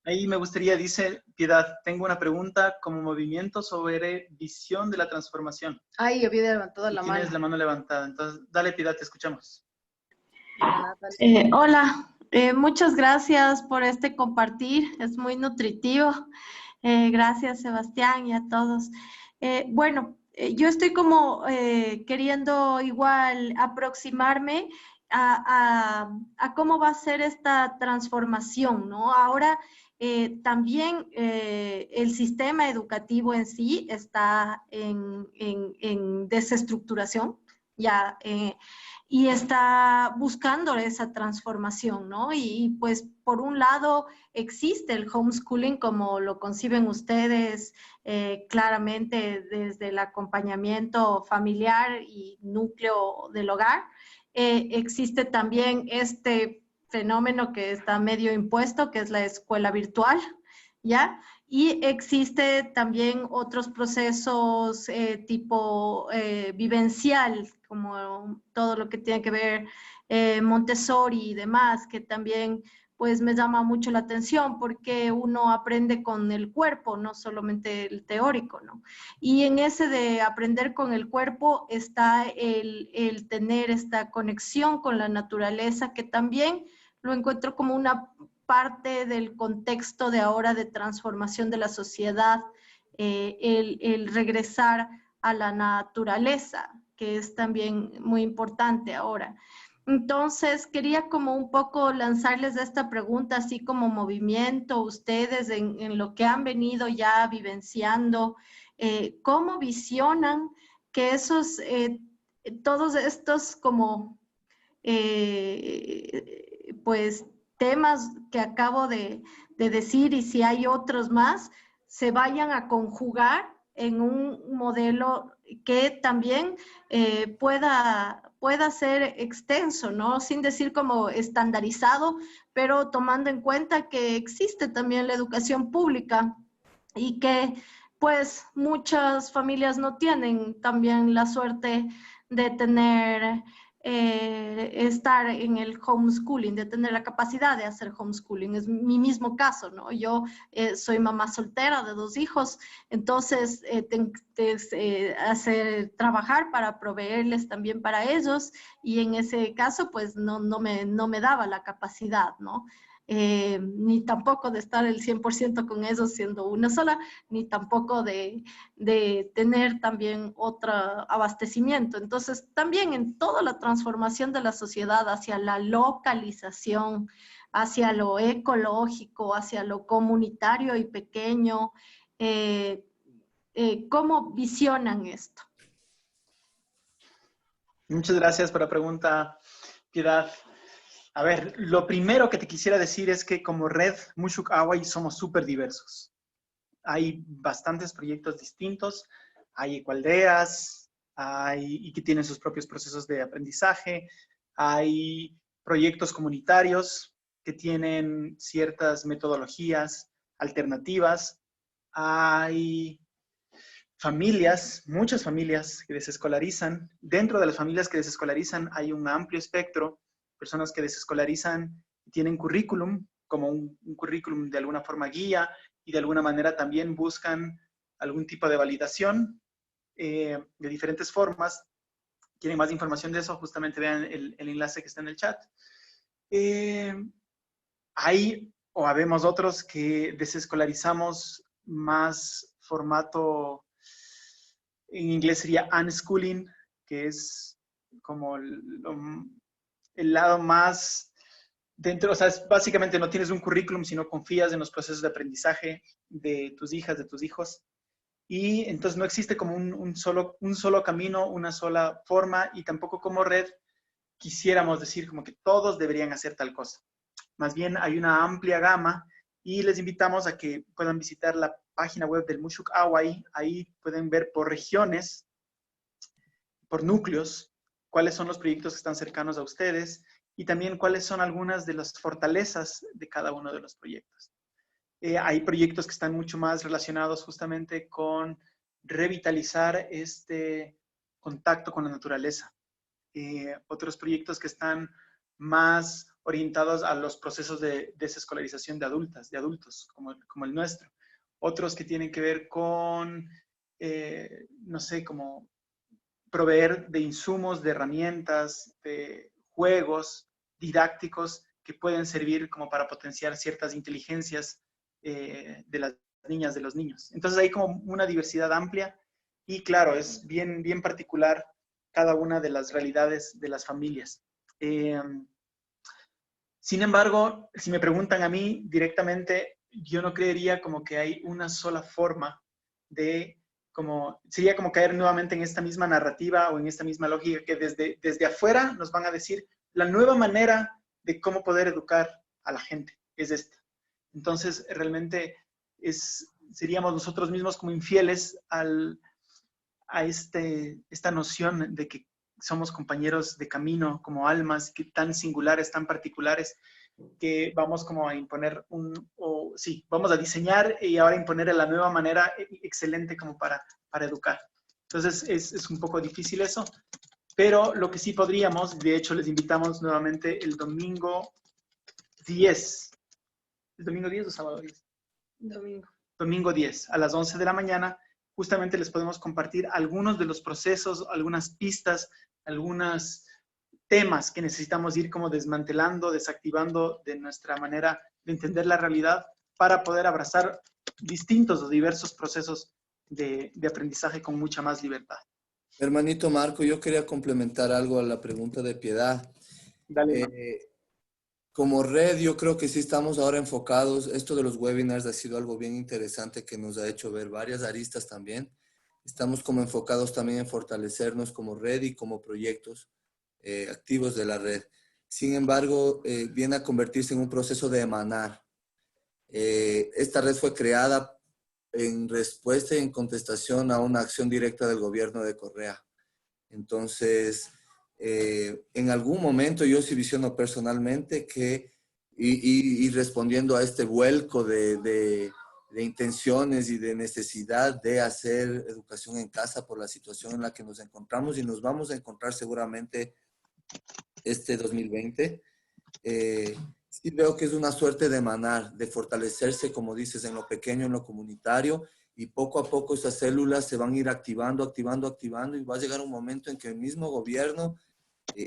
Ahí me gustaría, dice Piedad, tengo una pregunta como movimiento sobre visión de la transformación.
Ay, había levantado la
Tienes
mano.
la mano levantada, entonces dale Piedad, te escuchamos.
Hola, muchas gracias por este compartir, es muy nutritivo. Gracias Sebastián y a todos. Bueno, yo estoy como queriendo igual aproximarme a cómo va a ser esta transformación, ¿no? Ahora también el sistema educativo en sí está en desestructuración, ya. Y está buscando esa transformación, ¿no? Y pues por un lado existe el homeschooling como lo conciben ustedes claramente desde el acompañamiento familiar y núcleo del hogar. Existe también este fenómeno que está medio impuesto, que es la escuela virtual, ¿ya? Y existe también otros procesos tipo vivencial, como todo lo que tiene que ver Montessori y demás, que también pues me llama mucho la atención porque uno aprende con el cuerpo, no solamente el teórico, ¿no? Y en ese de aprender con el cuerpo está el tener esta conexión con la naturaleza, que también lo encuentro como una parte del contexto de ahora de transformación de la sociedad, el regresar a la naturaleza, que es también muy importante ahora. Entonces, quería como un poco lanzarles esta pregunta, así como movimiento, ustedes en lo que han venido ya vivenciando, ¿cómo visionan que esos, todos estos como, pues, temas que acabo de decir y si hay otros más, se vayan a conjugar en un modelo que también pueda ser extenso, ¿no? Sin decir como estandarizado, pero tomando en cuenta que existe también la educación pública y que pues muchas familias no tienen también la suerte de tener estar en el homeschooling, de tener la capacidad de hacer homeschooling. Es mi mismo caso, ¿no? Yo soy mamá soltera de 2 hijos, entonces tengo que trabajar para proveerles también para ellos, y en ese caso pues no me daba la capacidad, ¿no? Ni tampoco de estar el 100% con ellos siendo una sola, ni tampoco de tener también otro abastecimiento. Entonces, también en toda la transformación de la sociedad hacia la localización, hacia lo ecológico, hacia lo comunitario y pequeño, ¿cómo visionan esto?
Muchas gracias por la pregunta, Piedad. A ver, lo primero que te quisiera decir es que como red Mushuk Away somos súper diversos. Hay bastantes proyectos distintos, hay ecoaldeas, y que tienen sus propios procesos de aprendizaje, hay proyectos comunitarios que tienen ciertas metodologías alternativas, hay familias, muchas familias que desescolarizan. Dentro de las familias que desescolarizan hay un amplio espectro, personas que desescolarizan y tienen currículum, como un currículum de alguna forma guía, y de alguna manera también buscan algún tipo de validación de diferentes formas. ¿Quieren más información de eso? Justamente vean el enlace que está en el chat. Hay o habemos otros que desescolarizamos más formato, en inglés sería unschooling, que es como el lado más dentro, o sea, básicamente no tienes un currículum, sino confías en los procesos de aprendizaje de tus hijas, de tus hijos. Y entonces no existe como un solo camino, una sola forma, y tampoco como red quisiéramos decir como que todos deberían hacer tal cosa. Más bien hay una amplia gama y les invitamos a que puedan visitar la página web del Mushuk Away. Ahí pueden ver por regiones, por núcleos, cuáles son los proyectos que están cercanos a ustedes y también cuáles son algunas de las fortalezas de cada uno de los proyectos. Hay proyectos que están mucho más relacionados justamente con revitalizar este contacto con la naturaleza. Otros proyectos que están más orientados a los procesos de desescolarización de adultos, como el nuestro. Otros que tienen que ver con, no sé, como proveer de insumos, de herramientas, de juegos didácticos que pueden servir como para potenciar ciertas inteligencias de las niñas, de los niños. Entonces hay como una diversidad amplia y claro, es bien, bien particular cada una de las realidades de las familias. Sin embargo, si me preguntan a mí directamente, yo no creería como que hay una sola forma de, sería como caer nuevamente en esta misma narrativa o en esta misma lógica que desde afuera nos van a decir la nueva manera de cómo poder educar a la gente es esta. Entonces, realmente seríamos nosotros mismos como infieles a esta noción de que somos compañeros de camino, como almas que tan singulares, tan particulares, que vamos como a imponer vamos a diseñar y ahora imponer la nueva manera excelente como para educar. Entonces es un poco difícil eso, pero lo que sí podríamos, de hecho les invitamos nuevamente el domingo 10. ¿El domingo 10 o sábado 10?
Domingo.
Domingo 10, a las 11 de la mañana, justamente les podemos compartir algunos de los procesos, algunas pistas, algunos temas que necesitamos ir como desmantelando, desactivando de nuestra manera de entender la realidad para poder abrazar distintos o diversos procesos de aprendizaje con mucha más libertad.
Hermanito Marco, yo quería complementar algo a la pregunta de Piedad.
Dale,
como red, yo creo que sí estamos ahora enfocados. Esto de los webinars ha sido algo bien interesante que nos ha hecho ver varias aristas también. Estamos como enfocados también en fortalecernos como red y como proyectos activos de la red. Sin embargo, viene a convertirse en un proceso de emanar. Esta red fue creada en respuesta y en contestación a una acción directa del gobierno de Correa. Entonces, en algún momento yo sí visiono personalmente que, y respondiendo a este vuelco de intenciones y de necesidad de hacer educación en casa por la situación en la que nos encontramos y nos vamos a encontrar seguramente este 2020, sí veo que es una suerte de emanar, de fortalecerse, como dices, en lo pequeño, en lo comunitario, y poco a poco esas células se van a ir activando, y va a llegar un momento en que el mismo gobierno,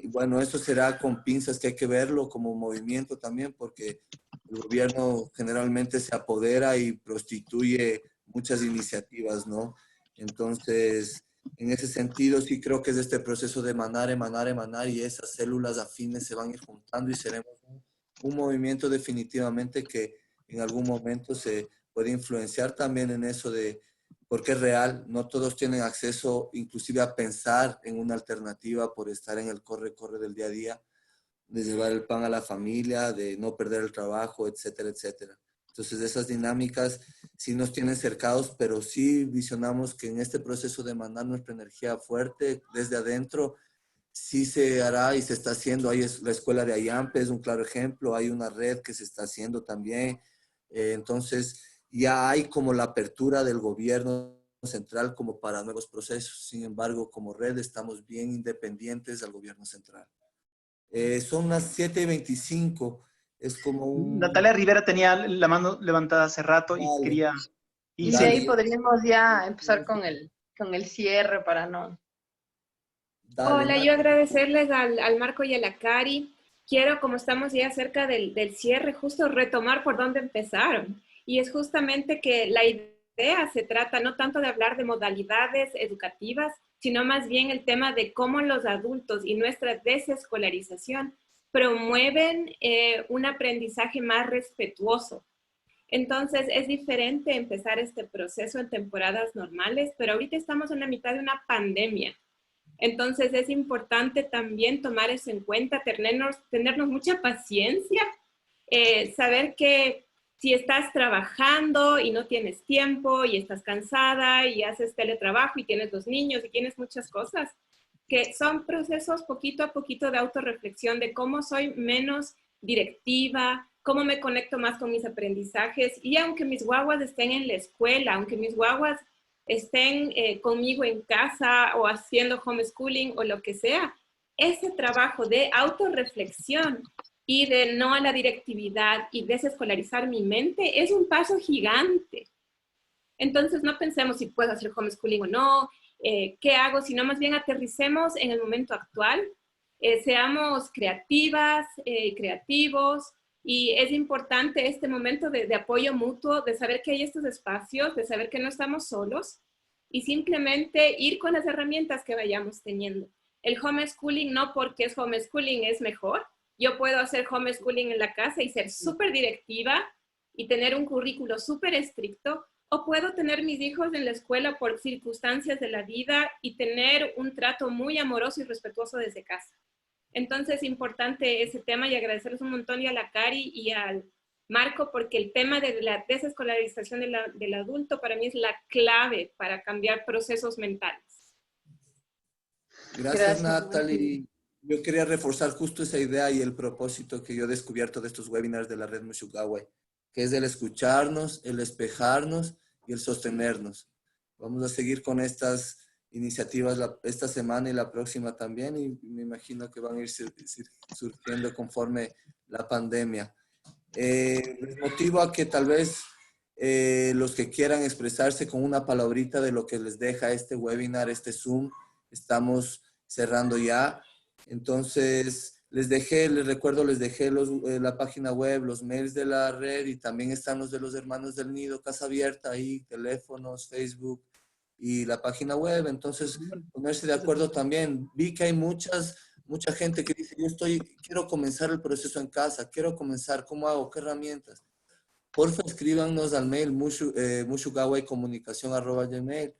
bueno, eso será con pinzas que hay que verlo como movimiento también, porque el gobierno generalmente se apodera y prostituye muchas iniciativas, ¿no? Entonces, en ese sentido, sí creo que es este proceso de emanar, y esas células afines se van a ir juntando y seremos un movimiento definitivamente que en algún momento se puede influenciar también en eso de, porque es real, no todos tienen acceso inclusive a pensar en una alternativa por estar en el corre-corre del día a día, de llevar el pan a la familia, de no perder el trabajo, etcétera, etcétera. Entonces esas dinámicas sí nos tienen cercados, pero sí visionamos que en este proceso de mandar nuestra energía fuerte desde adentro, sí se hará y se está haciendo. Ahí es la escuela de Ayampe, es un claro ejemplo. Hay una red que se está haciendo también. Entonces, ya hay como la apertura del gobierno central como para nuevos procesos. Sin embargo, como red estamos bien independientes del gobierno central. Son las 7:25. Es como un...
Natalia Rivera tenía la mano levantada hace rato y quería...
Y de ahí podríamos ya empezar con el cierre para no...
Dale, hola, yo agradecerles al Marco y a la Cari. Quiero, como estamos ya cerca del cierre, justo retomar por dónde empezaron. Y es justamente que la idea se trata no tanto de hablar de modalidades educativas, sino más bien el tema de cómo los adultos y nuestra desescolarización promueven un aprendizaje más respetuoso. Entonces, es diferente empezar este proceso en temporadas normales, pero ahorita estamos en la mitad de una pandemia. Entonces, es importante también tomar eso en cuenta, tenernos mucha paciencia, saber que si estás trabajando y no tienes tiempo y estás cansada y haces teletrabajo y tienes 2 niños y tienes muchas cosas, que son procesos poquito a poquito de autorreflexión de cómo soy menos directiva, cómo me conecto más con mis aprendizajes. Y aunque mis guaguas estén en la escuela, aunque mis guaguas estén conmigo en casa o haciendo homeschooling o lo que sea, ese trabajo de autorreflexión y de no a la directividad y desescolarizar mi mente es un paso gigante. Entonces no pensemos si puedo hacer homeschooling o no, qué hago, sino más bien aterricemos en el momento actual, seamos creativas, creativos, y es importante este momento de apoyo mutuo, de saber que hay estos espacios, de saber que no estamos solos, y simplemente ir con las herramientas que vayamos teniendo. El homeschooling no porque es homeschooling es mejor. Yo puedo hacer homeschooling en la casa y ser súper directiva y tener un currículo súper estricto, o puedo tener mis hijos en la escuela por circunstancias de la vida y tener un trato muy amoroso y respetuoso desde casa. Entonces, importante ese tema y agradecerles un montón y a la Cari y al Marco, porque el tema de la desescolarización del adulto para mí es la clave para cambiar procesos mentales.
Gracias, Natalie. Yo quería reforzar justo esa idea y el propósito que yo he descubierto de estos webinars de la red Mushugawai, que es el escucharnos, el espejarnos y el sostenernos. Vamos a seguir con estas iniciativas esta semana y la próxima también, y me imagino que van a ir surgiendo conforme la pandemia. Les motivo a que tal vez los que quieran expresarse con una palabrita de lo que les deja este webinar, este Zoom, estamos cerrando ya. Entonces, les dejé la página web, los mails de la red, y también están los de los Hermanos del Nido, Casa Abierta, ahí, teléfonos, Facebook y la página web. Entonces, ponerse de acuerdo también. Vi que hay mucha gente que dice, quiero comenzar el proceso en casa, quiero comenzar, ¿cómo hago? ¿Qué herramientas? Porfa, escríbanos al mail mushugawaicomunicacion@gmail.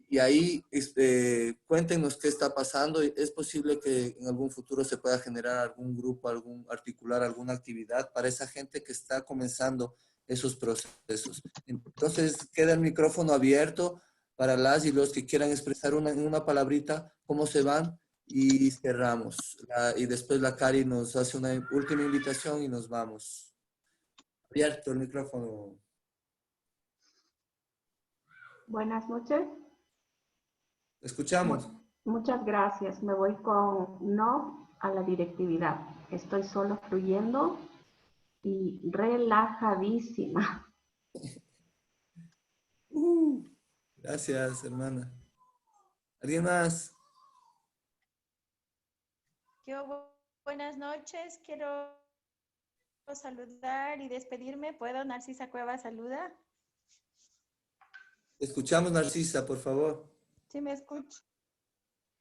Y ahí cuéntenos qué está pasando. Es posible que en algún futuro se pueda generar algún grupo, articular alguna actividad para esa gente que está comenzando esos procesos. Entonces, queda el micrófono abierto para las y los que quieran expresar una palabrita, cómo se van, y cerramos. Y después la Cari nos hace una última invitación y nos vamos. Abierto el micrófono.
Buenas noches.
Escuchamos.
Muchas gracias. Me voy con no a la directividad. Estoy solo fluyendo y relajadísima.
Gracias, hermana. ¿Alguien más?
Buenas noches. Quiero saludar y despedirme. ¿Puedo? Narcisa Cueva saluda.
Escuchamos, Narcisa, por favor.
¿Sí me escucha?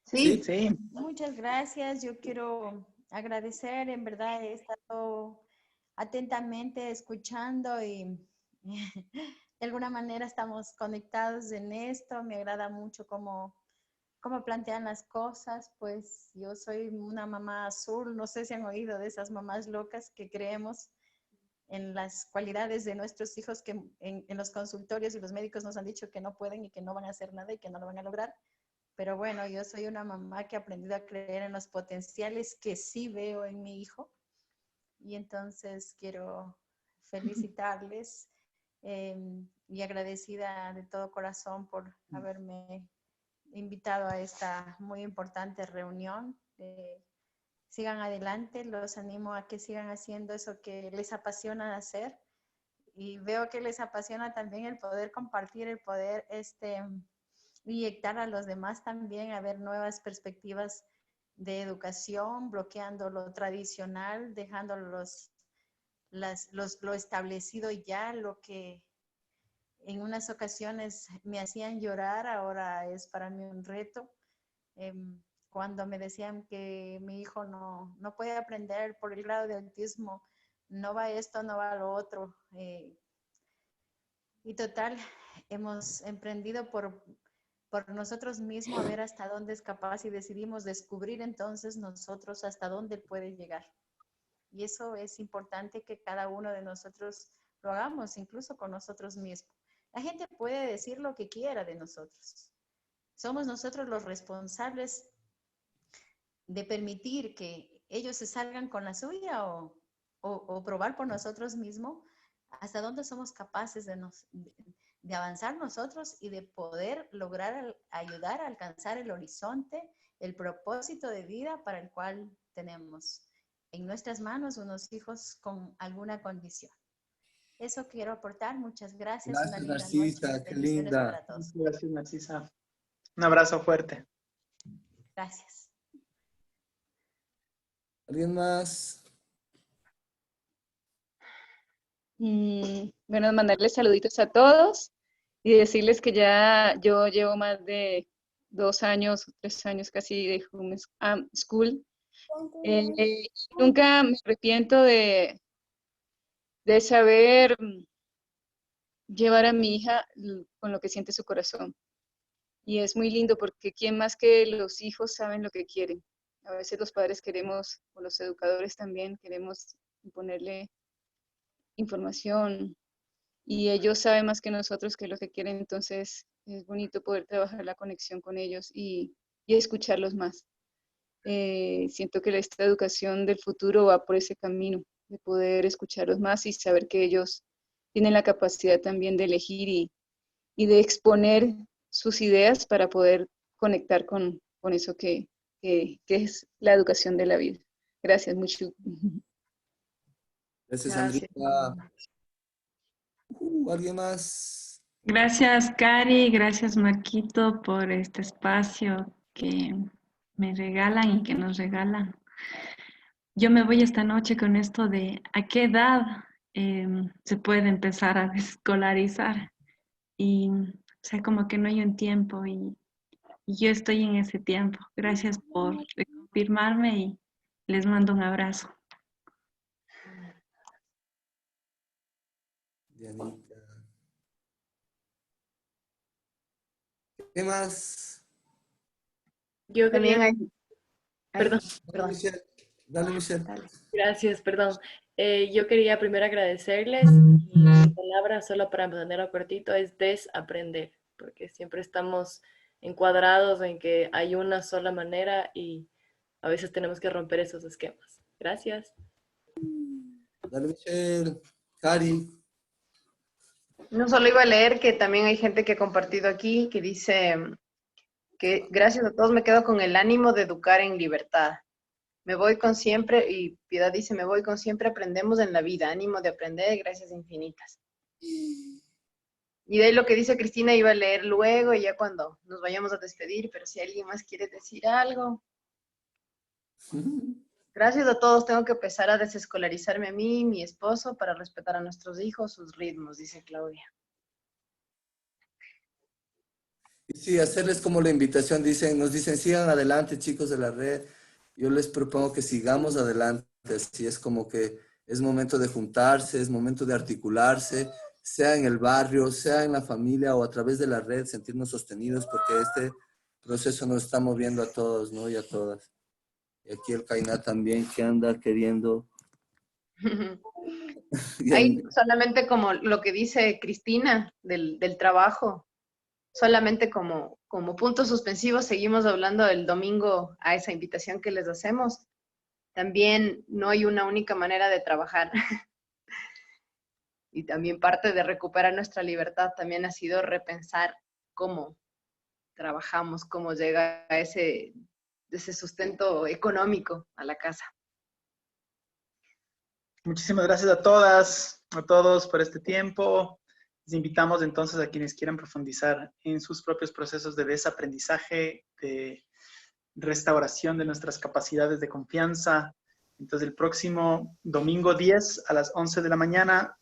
Sí, sí.
Muchas gracias. Yo quiero agradecer. En verdad he estado atentamente escuchando y de alguna manera estamos conectados en esto. Me agrada mucho cómo plantean las cosas. Pues yo soy una mamá azul. No sé si han oído de esas mamás locas que creemos en las cualidades de nuestros hijos, que en los consultorios y los médicos nos han dicho que no pueden y que no van a hacer nada y que no lo van a lograr. Pero bueno, yo soy una mamá que ha aprendido a creer en los potenciales que sí veo en mi hijo. Y entonces quiero felicitarles y agradecida de todo corazón por haberme invitado a esta muy importante reunión. Sigan adelante, los animo a que sigan haciendo eso que les apasiona hacer, y veo que les apasiona también el poder compartir, el poder inyectar a los demás también a ver nuevas perspectivas de educación, bloqueando lo tradicional, dejando lo establecido ya, lo que en unas ocasiones me hacían llorar, ahora es para mí un reto. Cuando me decían que mi hijo no puede aprender por el grado de autismo, no va esto, no va lo otro. Y total, hemos emprendido por nosotros mismos a ver hasta dónde es capaz, y decidimos descubrir entonces nosotros hasta dónde puede llegar. Y eso es importante que cada uno de nosotros lo hagamos, incluso con nosotros mismos. La gente puede decir lo que quiera de nosotros. Somos nosotros los responsables de permitir que ellos se salgan con la suya o probar por nosotros mismos hasta dónde somos capaces de avanzar nosotros y de poder lograr ayudar a alcanzar el horizonte, el propósito de vida para el cual tenemos
en nuestras manos unos hijos con alguna condición. Eso quiero aportar. Muchas gracias.
Gracias,
Una linda
Narcisa,
noche.
qué
Bendiciones
linda.
para todos.
Gracias, Narcisa. Un abrazo fuerte.
Gracias.
¿Alguien más?
Bueno, mandarles saluditos a todos y decirles que ya yo llevo más de 2 años, 3 años casi de homeschool. Nunca me arrepiento de saber llevar a mi hija con lo que siente su corazón. Y es muy lindo porque quién más que los hijos saben lo que quieren. A veces los padres queremos, o los educadores también, queremos ponerle información y ellos saben más que nosotros qué es lo que quieren. Entonces es bonito poder trabajar la conexión con ellos y escucharlos más. Siento que esta educación del futuro va por ese camino, de poder escucharlos más y saber que ellos tienen la capacidad también de elegir y de exponer sus ideas para poder conectar con eso que es la educación de la vida. Gracias mucho.
Gracias, Andrita. ¿Alguien más?
Gracias, Cari. Gracias, Marquito, por este espacio que me regalan y que nos regalan. Yo me voy esta noche con esto de a qué edad se puede empezar a desescolarizar. Y o sea, como que no hay un tiempo y yo estoy en ese tiempo. Gracias por confirmarme y les mando un abrazo.
Dianita. ¿Qué más?
Yo
También
quería...
hay...
Perdón,
Dale,
perdón.
Michelle. Dale, Michelle.
Gracias, perdón. Yo quería primero agradecerles y mi palabra, solo para mantenerlo cortito, es desaprender, porque siempre estamos encuadrados en que hay una sola manera y a veces tenemos que romper esos esquemas. Gracias.
Dale, Michelle. Cari.
No solo iba a leer que también hay gente que ha compartido aquí que dice que gracias a todos me quedo con el ánimo de educar en libertad. Me voy con siempre, y Piedad dice, me voy con siempre, aprendemos en la vida, ánimo de aprender, gracias infinitas. Y de ahí lo que dice Cristina iba a leer luego, y ya cuando nos vayamos a despedir, pero si alguien más quiere decir algo. Gracias a todos, tengo que empezar a desescolarizarme a mí, mi esposo, para respetar a nuestros hijos, sus ritmos, dice Claudia.
Y sí, hacerles como la invitación, nos dicen, sigan adelante, chicos de la red. Yo les propongo que sigamos adelante, así es como que es momento de juntarse, es momento de articularse, sea en el barrio, sea en la familia o a través de la red, sentirnos sostenidos, porque este proceso nos está moviendo a todos, ¿no? Y a todas. Y aquí el Kainá también, que anda queriendo.
Ahí solamente como lo que dice Cristina del trabajo, solamente como puntos suspensivos, seguimos hablando el domingo a esa invitación que les hacemos. También no hay una única manera de trabajar. Y también parte de recuperar nuestra libertad también ha sido repensar cómo trabajamos, cómo llega a ese sustento económico a la casa.
Muchísimas gracias a todas, a todos por este tiempo. Les invitamos entonces a quienes quieran profundizar en sus propios procesos de desaprendizaje, de restauración de nuestras capacidades de confianza. Entonces el próximo domingo 10 a las 11 de la mañana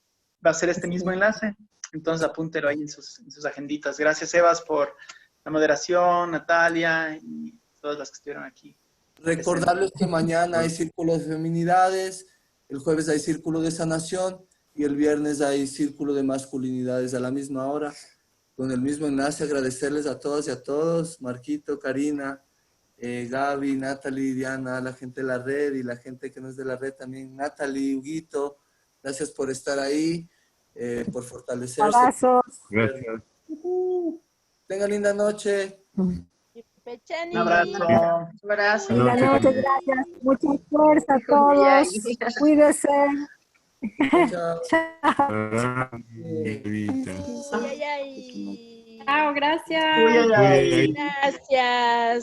va a ser este mismo enlace. Entonces apúntelo ahí en sus agenditas. Gracias, Evas, por la moderación, Natalia y todas las que estuvieron aquí.
Recordarles que mañana hay círculo de feminidades, el jueves hay círculo de sanación y el viernes hay círculo de masculinidades a la misma hora. Con el mismo enlace, agradecerles a todas y a todos, Marquito, Karina, Gaby, Natalie, Diana, la gente de la red y la gente que no es de la red también, Natalie, Huguito, gracias por estar ahí, por fortalecerse.
Abrazos.
Gracias. Tengan linda noche.
Un abrazo.
Un abrazo.
Buenas noches, gracias. Mucha fuerza a todos. Cuídense.
Chao.
Chao, gracias.
Gracias.